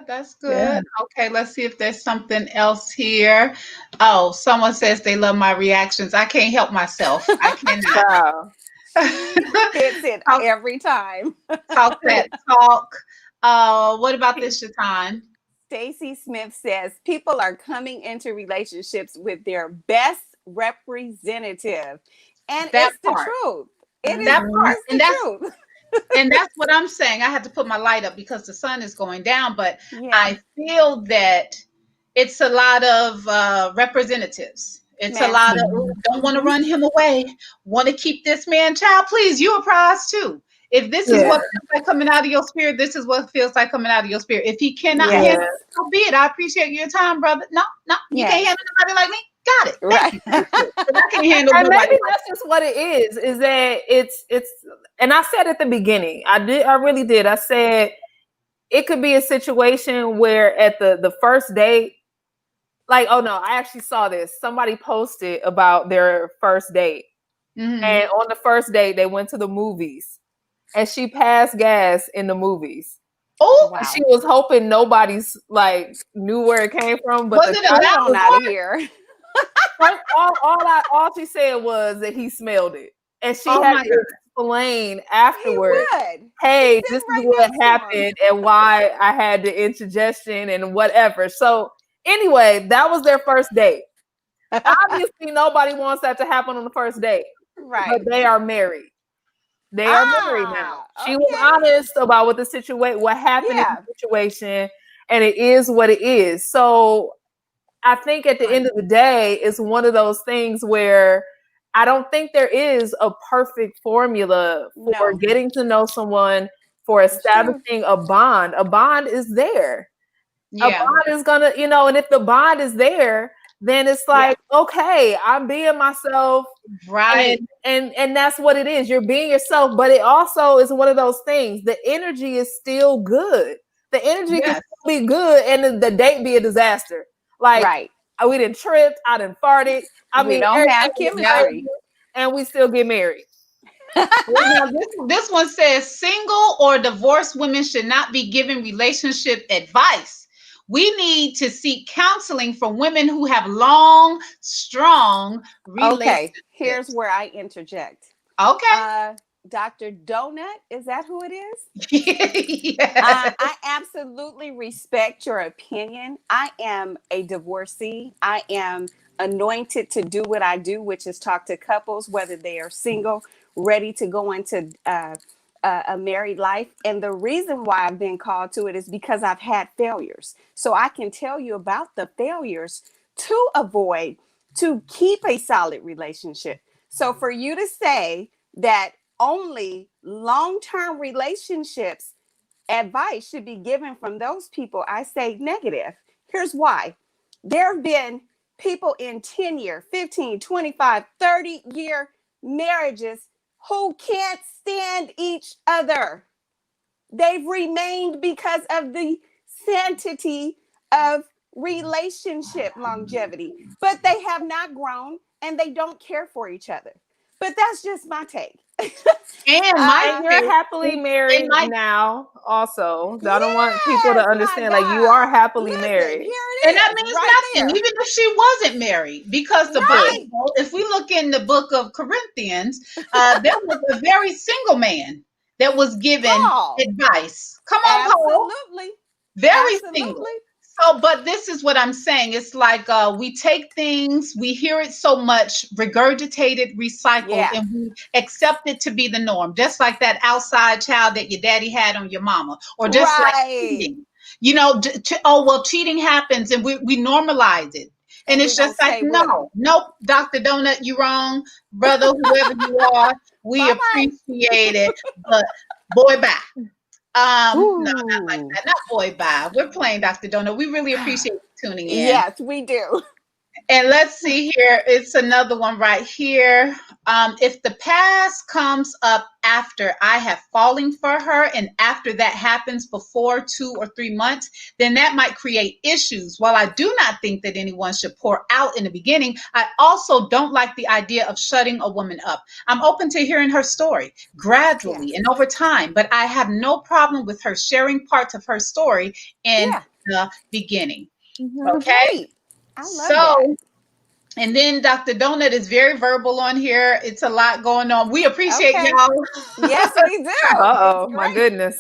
That's good. Okay, let's see if there's something else here. Oh, someone says they love my reactions. I can't help myself. I cannot. Wow. Hits it Talk- every time. Talk that talk. What about this, Shaton? Stacy Smith says people are coming into relationships with their best representative. And That it's the part. truth. It is That part. it's the truth. And that's what I'm saying. I had to put my light up because the sun is going down, but Yeah. I feel that it's a lot of representatives. It's a lot of don't want to run him away. Want to keep this man, child. Please, you a prize too. If this is what feels like coming out of your spirit, this is what feels like coming out of your spirit. If he cannot handle it, so be it. I appreciate your time, brother. No, you can't handle nobody like me. Got it. Right. I can handle And nobody. maybe that's just what it is that it's and I said at the beginning, I really did. I said it could be a situation where at the first date, like, oh no, I actually saw this. Somebody posted about their first date. Mhm. And on the first date, they went to the movies and she passed gas in the movies. Oh, Wow. She was hoping nobody's like knew where it came from, but Was it a Get guy on out of here. all she said was that he smelled it. And she Oh had my to God. explain He afterwards, would. hey, He's this sitting is right what next to him. happened and why I had the indigestion and whatever. So anyway, that was their first date. Obviously, nobody wants that to happen on the first date, Right. but they are married. They are married now. She was honest about what what happened in the situation, and it is what it is. So I think at the end of the day, it's one of those things where I don't think there is a perfect formula for getting to know someone, for establishing a bond. A bond is there. Yeah. A bond is gonna, and if the bond is there, then it's like, okay, I'm being myself. Right. And that's what it is. You're being yourself, but it also is one of those things. The energy is still good. The energy can still be good and the date be a disaster. Like we didn't trip, I didn't farted. We don't have chemistry. And we still get married. Now, this one says single or divorced women should not be given relationship advice. We need to seek counseling from women who have long, strong relationships. Okay, here's where I interject. Okay. Dr. Donut, is that who it is? Yes. I absolutely respect your opinion. I am a divorcee. I am anointed to do what I do, which is talk to couples, whether they are single, ready to go into a married life. And the reason why I've been called to it is because I've had failures. So I can tell you about the failures to avoid, to keep a solid relationship. So for you to say that only long-term relationships advice should be given from those people, I say negative. Here's why. There have been people in 10-year, 15, 25, 30-year marriages who can't stand each other. They've remained because of the sanctity of relationship longevity, but they have not grown and they don't care for each other. But that's just my take. And you're happily married now also. I don't want people to understand, like, you are happily married. And that means nothing, even if she wasn't married, because the Bible, if we look in the book of Corinthians, there was a very single man that was given advice. Come on, Paul. Absolutely. Very single. So, but this is what I'm saying. It's like we take things, we hear it so much, regurgitated, recycled, and we accept it to be the norm. Just like that outside child that your daddy had on your mama, or just like cheating. Cheating happens, and we normalize it. And it's just like, nope, Dr. Donut, you wrong, brother, whoever you are, we appreciate it, but boy, bye. No, not like that. Not boy, bye. We're playing Dr. Donut. We really appreciate you tuning in. Yes, we do. And let's see here. It's another one right here. If the past comes up after I have fallen for her and after that happens before 2 or 3 months, then that might create issues. While I do not think that anyone should pour out in the beginning, I also don't like the idea of shutting a woman up. I'm open to hearing her story gradually and over time, but I have no problem with her sharing parts of her story in the beginning. Okay. Great. I love So, that. and then Dr. Donut is very verbal on here. It's a lot going on. We appreciate Okay. y'all. Yes, we do. Uh-oh, It's my great. goodness.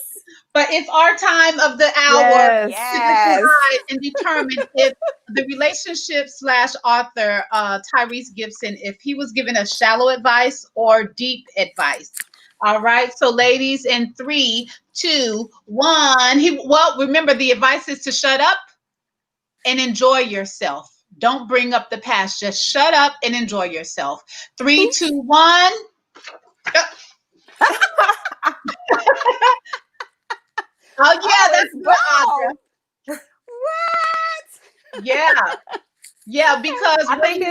But it's our time of the hour Yes. to Yes. decide and determine if the relationship / author, Tyrese Gibson, if he was giving us shallow advice or deep advice. All right. So, ladies, in 3, 2, 1. Well, remember the advice is to shut up and enjoy yourself. Don't bring up the past. Just shut up and enjoy yourself. 3, 2, 1. Oh yeah, that's good, Audra. What? Yeah, because I think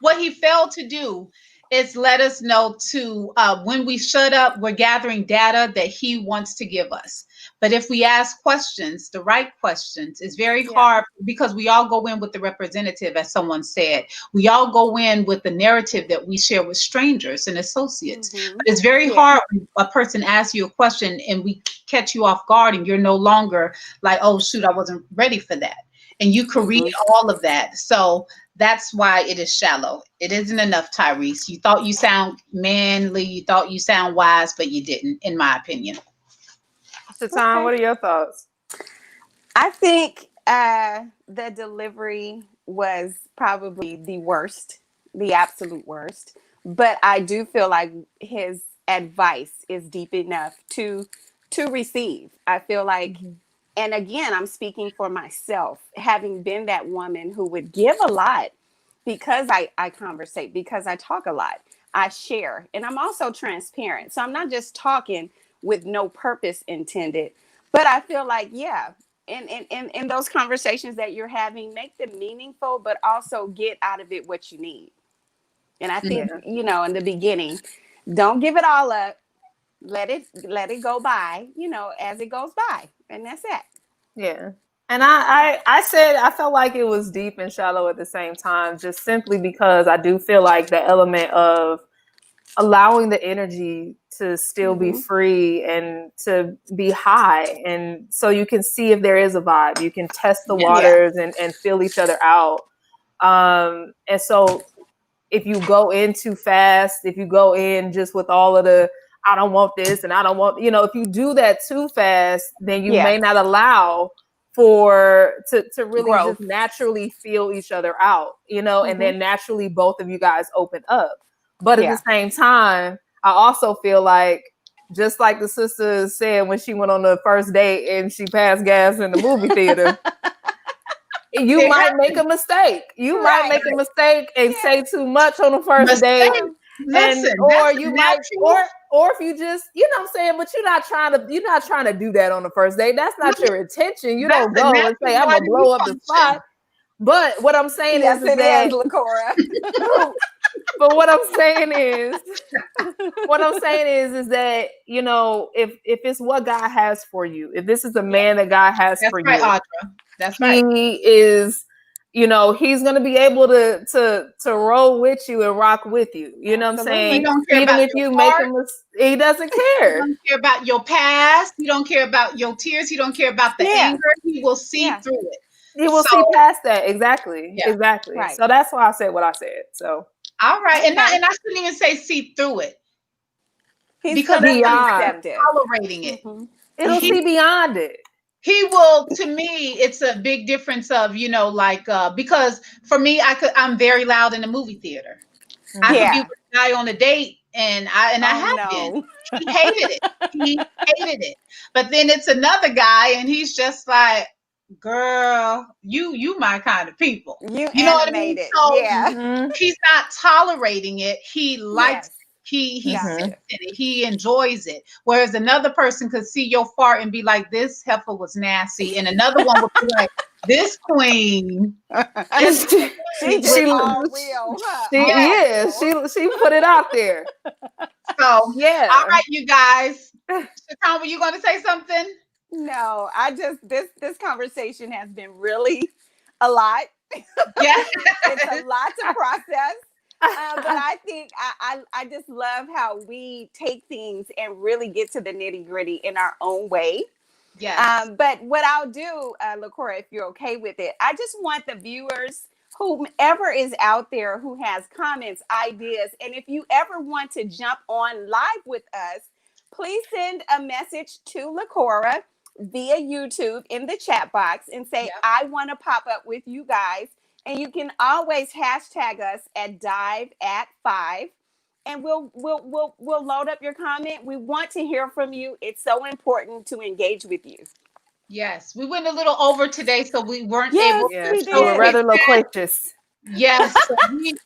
what he failed to do is let us know to when we shut up, we're gathering data that he wants to give us. But if we ask questions, the right questions, it's very hard because we all go in with the representative, as someone said. We all go in with the narrative that we share with strangers and associates. But it's very hard when a person asks you a question and we catch you off guard and you're no longer like, oh, shoot, I wasn't ready for that. And you can read all of that. So that's why it is shallow. It isn't enough, Tyrese. You thought you sound manly. You thought you sound wise, but you didn't, in my opinion. Shaton, what are your thoughts? I think the delivery was probably the worst, the absolute worst. But I do feel like his advice is deep enough to receive. I feel like, and again, I'm speaking for myself, having been that woman who would give a lot because I conversate, because I talk a lot, I share, and I'm also transparent. So I'm not just talking with no purpose intended, but I feel like, in those conversations that you're having, make them meaningful, but also get out of it what you need. And I think, in the beginning, don't give it all up. Let it go by, as it goes by. And that's it. Yeah. And I said I felt like it was deep and shallow at the same time, just simply because I do feel like the element of allowing the energy to still be free and to be high. And so you can see if there is a vibe. You can test the waters and feel each other out. And so if you go in too fast, if you go in just with all of the, I don't want this and I don't want, if you do that too fast, then you may not allow to really growth. just naturally feel each other out, and then naturally both of you guys open up. But at the same time, I also feel like, just like the sister said when she went on the first date and she passed gas in the movie theater, you might make a mistake. You might make a mistake and say too much on the first date. Listen, or you might, or if you just, what I'm saying, but you're not trying to do that on the first date. That's not your intention. You don't go and say, I'm gonna blow up the spot. But what I'm saying is that, LaCora. but what I'm saying is that, if it's what God has for you, if this is the man that God has for you, Audra. That's right. He is, he's going to be able to roll with you and rock with you. You know what I'm saying? He don't care Even about if you your make heart. he doesn't care. He don't care about your past. He don't care about your tears. He don't care about the anger. He will see through it. He will see past that. Exactly. Exactly. Right. So that's why I said what I said. So all right. And I shouldn't even say see through it. He's because beyond tolerating it. It'll see beyond it. He will, to me, it's a big difference of, because for me, I'm very loud in the movie theater. I could be with a guy on a date and I have been. He hated it. He hated it. But then it's another guy and he's just like, girl, you my kind of people. You know what I mean? So he's not tolerating it. He likes it. He sits in it. He enjoys it. Whereas another person could see your fart and be like, this heifer was nasty. And another one would be like, This queen. She just all real, huh? She put it out there. So Yeah. all right, you guys. Shaton, were you going to say something? No, I just this conversation has been really a lot. Yes. It's a lot to process. But I think I just love how we take things and really get to the nitty gritty in our own way. Yes. But what I'll do, LaCora, if you're okay with it, I just want the viewers, whomever is out there who has comments, ideas, and if you ever want to jump on live with us, please send a message to LaCora via YouTube in the chat box and say, Yep. I want to pop up with you guys. And you can always hashtag us at Dive@5, and we'll load up your comment. We want to hear from you. It's so important to engage with you. Yes. We went a little over today, so we weren't Yes, able Yeah, we we were did. rather loquacious. Yes, so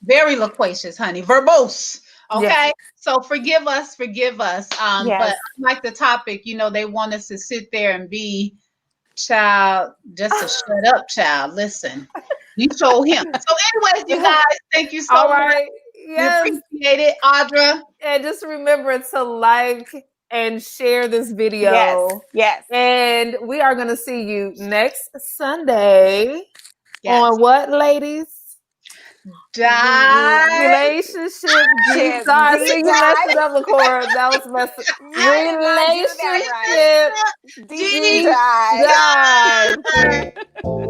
very loquacious, honey. Verbose. Okay. Yes. So forgive us. Yes. But like the topic, they want us to sit there and be child, just to shut up, child. Listen. You told him. So, anyways, you guys, thank you so All much. right. We Yes. appreciate it, Audra. And just remember to like and share this video. Yes. And we are going to see you next Sunday on what, ladies? Relationship deep dive. See, you messed it up, LaCora. That was messed up. I did not do that right. Relationship deep dive.